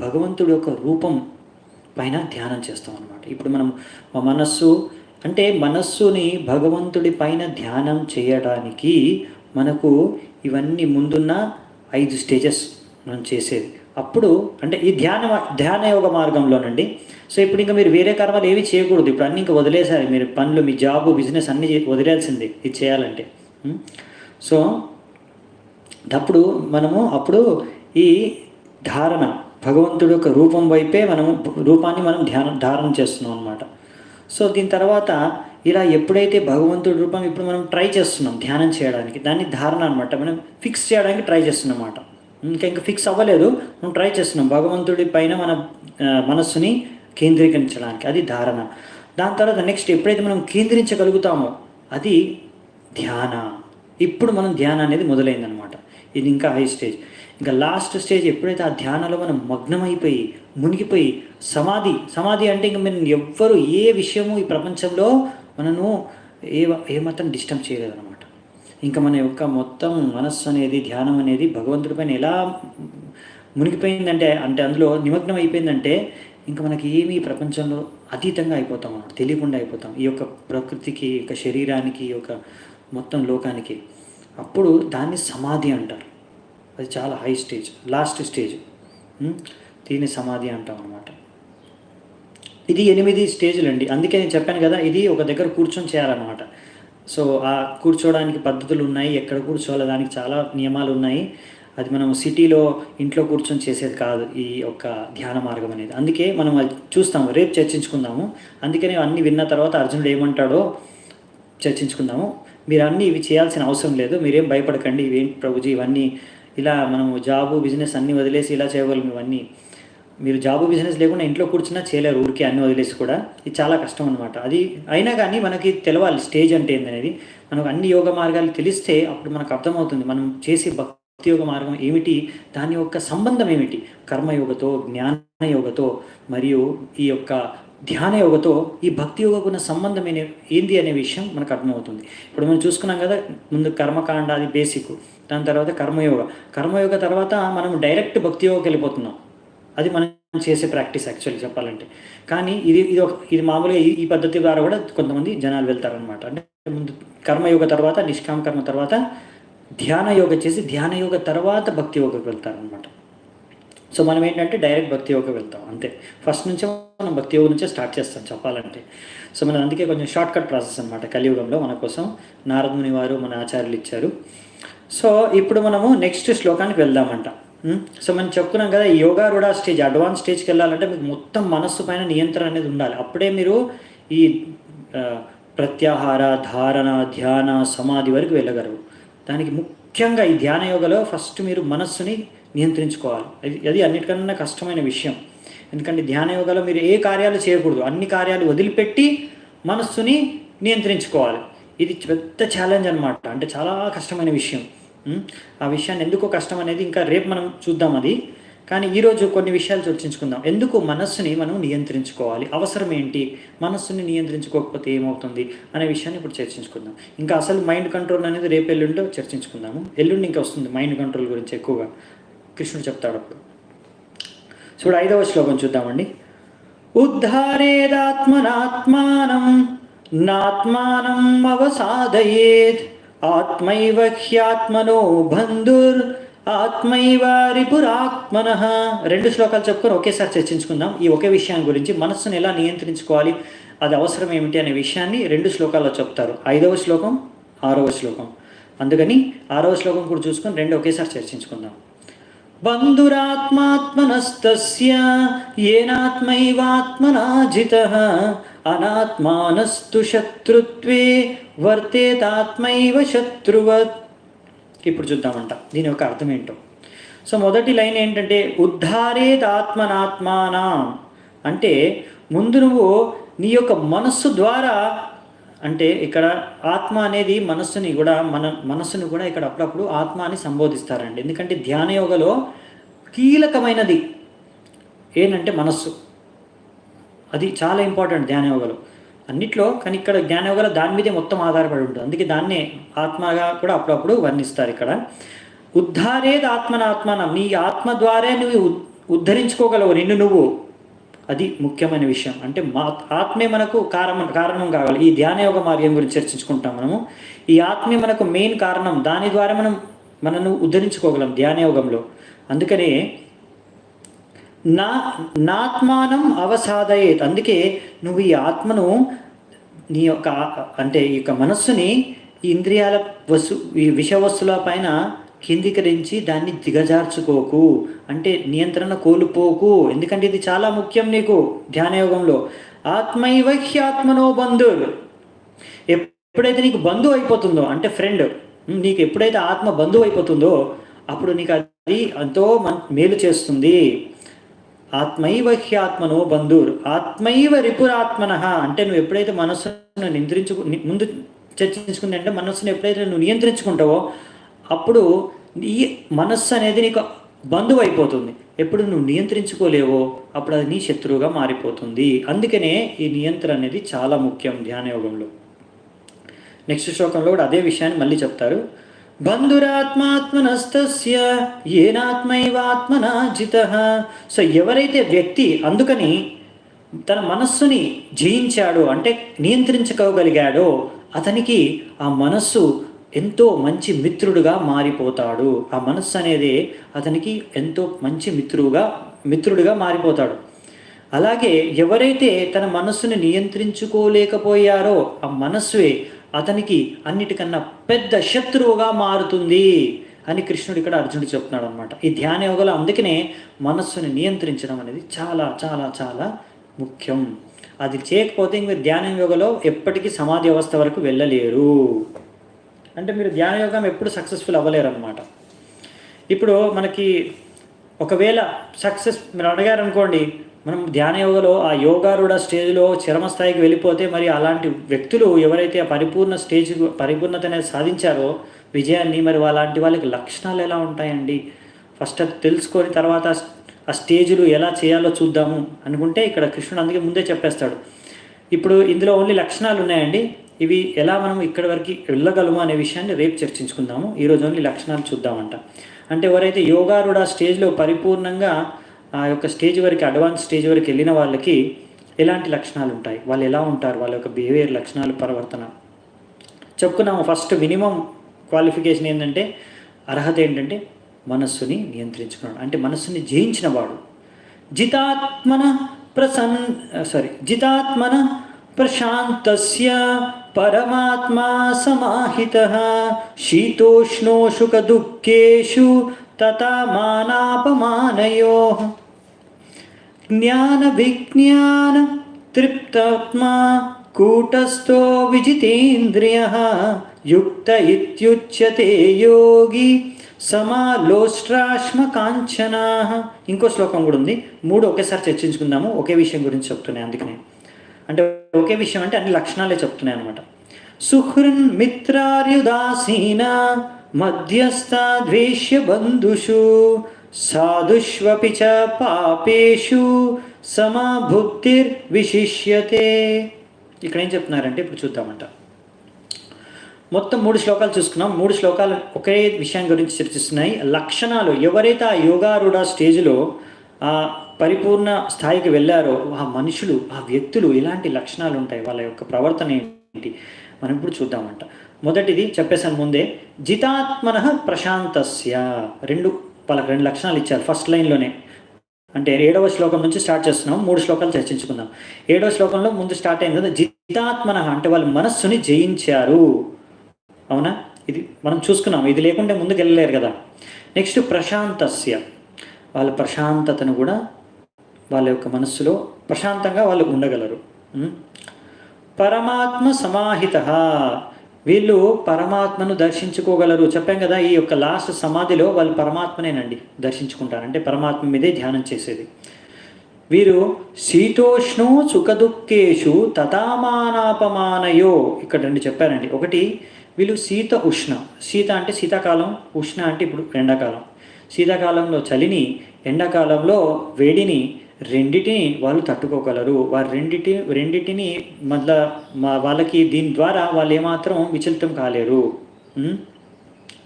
భగవంతుడి యొక్క రూపం పైన ధ్యానం చేస్తాం అన్నమాట. ఇప్పుడు మనం మనస్సుని భగవంతుడి పైన ధ్యానం చేయడానికి మనకు ఇవన్నీ ముందున్న 5 స్టేజెస్ మనం చేసేది. అప్పుడు అంటే ఈ ధ్యాన యోగ మార్గంలోనండి. సో ఇప్పుడు ఇంకా మీరు వేరే కర్మలు ఏవి చేయకూడదు. ఇప్పుడు అన్నీ ఇంకా వదిలేసారు. మీరు పనులు, మీ జాబు, బిజినెస్ అన్నీ వదిలేయాల్సిందే ఇది చేయాలంటే. సో అప్పుడు ఈ ధారణ, భగవంతుడి యొక్క రూపం వైపే రూపాన్ని మనం ధారణ చేస్తున్నాం అనమాట. సో దీని తర్వాత ఇలా ఎప్పుడైతే భగవంతుడి రూపం ఇప్పుడు మనం ట్రై చేస్తున్నాం ధ్యానం చేయడానికి, దాన్ని ధారణ అనమాట. మనం ఫిక్స్ చేయడానికి ట్రై చేస్తున్నాం అన్నమాట. ఇంకా ఫిక్స్ అవ్వలేదు, మనం ట్రై చేస్తున్నాం భగవంతుడి పైన మన మనస్సుని కేంద్రీకరించడానికి, అది ధారణ. దాని తర్వాత నెక్స్ట్ ఎప్పుడైతే మనం కేంద్రించగలుగుతామో అది ధ్యాన. ఇప్పుడు మనం ధ్యానం అనేది మొదలైందనమాట. ఇది ఇంకా హై స్టేజ్. ఇంకా లాస్ట్ స్టేజ్ ఎప్పుడైతే ఆ ధ్యానంలో మనం మగ్నమైపోయి మునిగిపోయి సమాధి అంటే ఇంకా మనం ఎవ్వరు ఏ విషయము ఈ ప్రపంచంలో మనను ఏమాత్రం డిస్టర్బ్ చేయలేదన్నమాట. ఇంకా మన యొక్క మొత్తం మనస్సు అనేది, ధ్యానం అనేది భగవంతుడి పైన ఎలా మునిగిపోయిందంటే, అందులో నిమగ్నం అయిపోయిందంటే ఇంకా మనకి ఏమీ ప్రపంచంలో అతీతంగా అయిపోతాం అన్నమాట, తెలియకుండా అయిపోతాం ఈ యొక్క ప్రకృతికి, ఈ యొక్క శరీరానికి, ఈ యొక్క మొత్తం లోకానికి. అప్పుడు దాన్ని సమాధి అంటారు. అది చాలా హై స్టేజ్, లాస్ట్ స్టేజ్. దీన్ని సమాధి అంటాం అన్నమాట. ఇది 8 స్టేజ్లు అండి. అందుకే నేను చెప్పాను కదా, ఇది ఒక దగ్గర కూర్చొని చేయాలన్నమాట. సో ఆ కూర్చోవడానికి పద్ధతులు ఉన్నాయి, ఎక్కడ కూర్చోవాలి దానికి చాలా నియమాలు ఉన్నాయి. అది మనం సిటీలో ఇంట్లో కూర్చొని చేసేది కాదు ఈ యొక్క ధ్యాన మార్గం అనేది. అందుకే మనం అది చూస్తాము, రేపు చర్చించుకుందాము. అందుకనే అన్నీ విన్న తర్వాత అర్జునుడు ఏమంటాడో చర్చించుకుందాము. మీరు అన్నీ ఇవి చేయాల్సిన అవసరం లేదు, మీరేం భయపడకండి. ఇవేంటి ప్రభుజీ ఇవన్నీ, ఇలా మనము జాబు బిజినెస్ అన్నీ వదిలేసి ఇలా చేయగలం, ఇవన్నీ మీరు జాబు బిజినెస్ లేకుండా ఇంట్లో కూర్చున్నా చేయలేరు, ఊరికి అన్నీ వదిలేసి కూడా. ఇది చాలా కష్టం అనమాట. అది అయినా కానీ మనకి తెలవాలి స్టేజ్ అంటే ఏంటనేది. మనకు అన్ని యోగ మార్గాలు తెలిస్తే అప్పుడు మనకు అర్థమవుతుంది మనం చేసే భక్తి యోగ మార్గం ఏమిటి, దాని యొక్క సంబంధం ఏమిటి, కర్మయోగతో, జ్ఞానయోగతో మరియు ఈ యొక్క ధ్యాన యోగతో ఈ భక్తి యోగకు ఉన్న సంబంధం ఏంది అనే విషయం మనకు అర్థమవుతుంది. ఇప్పుడు మనం చూసుకున్నాం కదా, ముందు కర్మకాండ అది బేసిక్, దాని తర్వాత కర్మయోగ తర్వాత మనం డైరెక్ట్ భక్తి యోగకి వెళ్ళిపోతున్నాం. అది మనం చేసే ప్రాక్టీస్ యాక్చువల్లీ చెప్పాలంటే. కానీ ఇది మామూలుగా ఈ పద్ధతి ద్వారా కూడా కొంతమంది జనాలు వెళ్తారనమాట. అంటే ముందు కర్మయోగ తర్వాత, నిష్కామ కర్మ తర్వాత ధ్యాన యోగ చేసి, ధ్యాన యోగ తర్వాత భక్తి యోగకు వెళ్తారనమాట. సో మనం ఏంటంటే డైరెక్ట్ భక్తి యోగ వెళ్తాం అంతే. ఫస్ట్ నుంచే మనం భక్తి యోగ నుంచే స్టార్ట్ చేస్తాం చెప్పాలంటే. సో మనం అందుకే కొంచెం షార్ట్ కట్ ప్రాసెస్ అనమాట కలియుగంలో మన కోసం నారదముని వారు, మన ఆచార్యులు ఇచ్చారు. సో ఇప్పుడు మనము నెక్స్ట్ శ్లోకానికి వెళ్దామంట. సో మనం చెప్పుకున్నాం కదా, ఈ యోగారూఢ స్టేజ్, అడ్వాన్స్ స్టేజ్కి వెళ్ళాలంటే మీకు మొత్తం మనస్సు పైన నియంత్రణ అనేది ఉండాలి. అప్పుడే మీరు ఈ ప్రత్యాహార, ధారణ, ధ్యాన, సమాధి వరకు వెళ్ళగలరు. దానికి ముఖ్యంగా ఈ ధ్యాన యోగలో ఫస్ట్ మీరు మనస్సుని నియంత్రించుకోవాలి. అది అన్నిటికన్నా కష్టమైన విషయం. ఎందుకంటే ధ్యాన యోగాలో మీరు ఏ కార్యాలు చేయకూడదు, అన్ని కార్యాలు వదిలిపెట్టి మనస్సుని నియంత్రించుకోవాలి. ఇది పెద్ద ఛాలెంజ్ అనమాట, అంటే చాలా కష్టమైన విషయం. ఆ విషయాన్ని ఎందుకో కష్టం అనేది ఇంకా రేపు మనం చూద్దాం అది. కానీ ఈరోజు కొన్ని విషయాలు చర్చించుకుందాం. ఎందుకు మనస్సుని మనం నియంత్రించుకోవాలి, అవసరం ఏంటి, మనస్సుని నియంత్రించుకోకపోతే ఏమవుతుంది అనే విషయాన్ని ఇప్పుడు చర్చించుకుందాం. ఇంకా అసలు మైండ్ కంట్రోల్ అనేది రేపు ఎల్లుండో చర్చించుకుందాము. ఎల్లుండి ఇంకా వస్తుంది మైండ్ కంట్రోల్ గురించి ఎక్కువగా కృష్ణుడు చెప్తాడు అప్పుడు. చూడు 5వ శ్లోకం చూద్దామండి. ఉద్ధారేదాత్మనాత్మానం నాత్మానం అవసాదయేత్ ఆత్మైవ హ్యాత్మనో బంధుర్ ఆత్మైవ రిపురాత్మనః. 2 శ్లోకాలు చెప్పుకొని ఒకేసారి చర్చించుకుందాం. ఈ ఒకే విషయం గురించి, మనస్సును ఎలా నియంత్రించుకోవాలి, అది అవసరం ఏమిటి అనే విషయాన్ని 2 శ్లోకాల్లో చెప్తారు. 5వ శ్లోకం, 6వ శ్లోకం. అందుకని 6వ శ్లోకం కూడా చూసుకొని 2 ఒకేసారి చర్చించుకుందాం. బంధురాత్మాత్మనస్తస్య ఏనాత్మైవాత్మనా జితః అనాత్మానస్తు శత్రుత్వే వర్తేతాత్మైవ శత్రువత్. ఇప్పుడు చూద్దామంట దీని యొక్క అర్థం ఏంటో. సో మొదటి లైన్ ఏంటంటే ఉద్ధారేత్ ఆత్మనాత్మానం అంటే ముందు నువ్వు నీ యొక్క మనస్సు ద్వారా, అంటే ఇక్కడ ఆత్మ అనేది మనస్సుని కూడా మనస్సుని కూడా ఇక్కడ అప్పుడప్పుడు ఆత్మ అని సంబోధిస్తారండి. ఎందుకంటే ధ్యానయోగలో కీలకమైనది ఏంటంటే మనస్సు, అది చాలా ఇంపార్టెంట్ ధ్యానయోగలో అన్నిట్లో. కానీ ఇక్కడ జ్ఞానయోగలో దాని మీదే మొత్తం ఆధారపడి ఉంటుంది. అందుకే దాన్నే ఆత్మగా కూడా అప్పుడప్పుడు వర్ణిస్తారు. ఇక్కడ ఉద్ధారేది ఆత్మనాత్మనం, నీ ఆత్మ ద్వారా నువ్వు ఉద్ధరించుకోగలవు నిన్ను నువ్వు. అది ముఖ్యమైన విషయం. అంటే ఆత్మే మనకు కారణం కావాలి. ఈ ధ్యానయోగ మార్గం గురించి చర్చించుకుంటాం మనము. ఈ ఆత్మే మనకు మెయిన్ కారణం, దాని ద్వారా మనను ఉద్ధరించుకోగలం ధ్యానయోగంలో. అందుకనే నాత్మానం అవసాదయేత్, అందుకే నువ్వు ఈ ఆత్మను నీ యొక్క అంటే ఈ యొక్క మనస్సుని ఈ ఇంద్రియాల ఈ విషవస్తుల పైన కేంద్రీకరించి దాన్ని దిగజార్చుకోకు, అంటే నియంత్రణ కోల్పోకు. ఎందుకంటే ఇది చాలా ముఖ్యం నీకు ధ్యానయోగంలో. ఆత్మైవ హ్యాత్మనో బంధువు, ఎప్పుడైతే నీకు బంధువు అయిపోతుందో అంటే ఫ్రెండ్, నీకు ఎప్పుడైతే ఆత్మ బంధువు అయిపోతుందో అప్పుడు నీకు అది ఎంతో మేలు చేస్తుంది. ఆత్మైవ హ్యాత్మనో బంధుర్ ఆత్మైవ రిపురాత్మన, అంటే నువ్వు ఎప్పుడైతే మనస్సును ముందు చర్చించుకుంది అంటే మనస్సును ఎప్పుడైతే నువ్వు నియంత్రించుకుంటావో అప్పుడు ఈ మనస్సు అనేది నీకు బంధువు అయిపోతుంది. ఎప్పుడు నువ్వు నియంత్రించుకోలేవో అప్పుడు అది నీ శత్రువుగా మారిపోతుంది. అందుకనే ఈ నియంత్రణ అనేది చాలా ముఖ్యం ధ్యానయోగంలో. నెక్స్ట్ శ్లోకంలో కూడా అదే విషయాన్ని మళ్ళీ చెప్తారు. బంధురాత్మాత్మనస్తస్య ఏనాత్మైవాత్మనా జితః. సో ఎవరైతే వ్యక్తి అందుకని తన మనస్సుని జయించాడో అంటే నియంత్రించుకోగలిగాడో అతనికి ఆ మనస్సు ఎంతో మంచి మిత్రుడుగా మారిపోతాడు. ఆ మనస్సు అనేది అతనికి ఎంతో మంచి మిత్రుడిగా మారిపోతాడు. అలాగే ఎవరైతే తన మనస్సుని నియంత్రించుకోలేకపోయారో ఆ మనస్సే అతనికి అన్నిటికన్నా పెద్ద శత్రువుగా మారుతుంది అని కృష్ణుడు ఇక్కడ అర్జునుడు చెప్తున్నాడు అనమాట. ఈ ధ్యాన యోగంలో అందుకనే మనస్సుని నియంత్రించడం అనేది చాలా చాలా చాలా ముఖ్యం. అది చేయకపోతే ఇంక ధ్యాన యోగంలో ఎప్పటికీ సమాధి అవస్థ వరకు వెళ్ళలేరు. అంటే మీరు ధ్యాన యోగం ఎప్పుడు సక్సెస్ఫుల్ అవ్వలేరు అనమాట. ఇప్పుడు మనకి ఒకవేళ సక్సెస్ మీరు అడిగారు అనుకోండి, మనం ధ్యాన యోగలో ఆ యోగారూఢ స్టేజ్లో చరమస్థాయికి వెళ్ళిపోతే మరి అలాంటి వ్యక్తులు ఎవరైతే ఆ పరిపూర్ణత అనేది సాధించారో విజయాన్ని, మరి అలాంటి వాళ్ళకి లక్షణాలు ఎలా ఉంటాయండి ఫస్ట్ అది తెలుసుకొని తర్వాత ఆ స్టేజ్లు ఎలా చేయాలో చూద్దాము అనుకుంటే ఇక్కడ కృష్ణుడు అందుకే ముందే చెప్పేస్తాడు. ఇప్పుడు ఇందులో ఓన్లీ లక్షణాలు ఉన్నాయండి, ఇవి ఎలా మనం ఇక్కడి వరకు వెళ్ళగలము అనే విషయాన్ని రేపు చర్చించుకుందాము. ఈరోజు ఓన్లీ లక్షణాలు చూద్దామంట. అంటే ఎవరైతే యోగారూఢ స్టేజ్లో పరిపూర్ణంగా ఆ యొక్క స్టేజ్ వరకు అడ్వాన్స్ స్టేజ్ వరకు వెళ్ళిన వాళ్ళకి ఎలాంటి లక్షణాలు ఉంటాయి, వాళ్ళు ఎలా ఉంటారు, వాళ్ళ యొక్క బిహేవియర్ లక్షణాలు ప్రవర్తన చెప్పుకున్నాము. ఫస్ట్ మినిమం క్వాలిఫికేషన్ ఏంటంటే అర్హత ఏంటంటే మనస్సుని నియంత్రించుకున్నాడు, అంటే మనస్సుని జయించిన వాడు. జితాత్మన ప్రశాంతస్య పరమాత్మా సమాహితః శీతోష్ణోషుక దుఃఖేషు తథా మానాపమానయోః జ్ఞాన విజ్ఞాన తృప్తాత్మా కూటస్థో విజితేంద్రియః యుక్త ఇత్యుచ్యతే యోగి సమాలోష్ట్రాశ్మ కాంచనాః. ఇంకో శ్లోకం కూడా ఉంది, మూడు ఒకేసారి చర్చించుకుందాము. ఒకే విషయం గురించి చెప్తున్నాయి, అందుకనే అంటే ఒకే విషయం అంటే అన్ని లక్షణాలే చెప్తున్నాయి అనమాట. సుహృన్ మిత్రార్యుదాసీన మధ్యస్థ ద్వేష్య బంధుషు సాధుష్వపి చ పాపేషు సమబుద్ధిర్ విశిష్యతే. ఇక్కడ ఏం చెప్తున్నారంటే ఇప్పుడు చూద్దామంట. మొత్తం 3 శ్లోకాలు చూసుకున్నాం. 3 శ్లోకాలు ఒకే విషయం గురించి చర్చిస్తున్నాయి. లక్షణాలు ఎవరైతే ఆ యోగారూఢ స్టేజ్లో ఆ పరిపూర్ణ స్థాయికి వెళ్ళారో ఆ మనుషులు, ఆ వ్యక్తులు ఎలాంటి లక్షణాలు ఉంటాయి, వాళ్ళ యొక్క ప్రవర్తన ఏంటి మనం ఇప్పుడు చూద్దామంట. మొదటిది చెప్పేసాను ముందే, జితాత్మన ప్రశాంతస్య. వాళ్ళకి 2 లక్షణాలు ఇచ్చారు ఫస్ట్ లైన్లోనే. అంటే 7వ శ్లోకం నుంచి స్టార్ట్ చేస్తున్నాం, 3 శ్లోకాలు చర్చించుకుందాం. 7వ శ్లోకంలో ముందు స్టార్ట్ అయింది కదా, జితాత్మన అంటే వాళ్ళ మనస్సుని జయించారు. అవునా, ఇది మనం చూసుకున్నాం, ఇది లేకుంటే ముందుకు వెళ్ళలేరు కదా. నెక్స్ట్ ప్రశాంతస్య వాళ్ళ ప్రశాంతతను కూడా వాళ్ళ యొక్క మనస్సులో ప్రశాంతంగా వాళ్ళు ఉండగలరు. పరమాత్మ సమాహిత, వీళ్ళు పరమాత్మను దర్శించుకోగలరు. చెప్పాం కదా, ఈ యొక్క లాస్ట్ సమాధిలో వాళ్ళు పరమాత్మనేనండి దర్శించుకుంటారు, అంటే పరమాత్మ మీదే ధ్యానం చేసేది. వీరు శీతోష్ణో సుఖదుఃఖేషు తథామానాపమానయో, ఇక్కడ రెండు చెప్పారండి. ఒకటి, వీళ్ళు శీత ఉష్ణ, శీత అంటే శీతాకాలం, ఉష్ణ అంటే ఇప్పుడు ఎండాకాలం. శీతాకాలంలో చలిని, ఎండాకాలంలో వేడిని, రెండిటిని వాళ్ళు తట్టుకోగలరు. వారి రెండిటిని వాళ్ళకి దీని ద్వారా వాళ్ళు ఏమాత్రం విచలితం కాలేరు.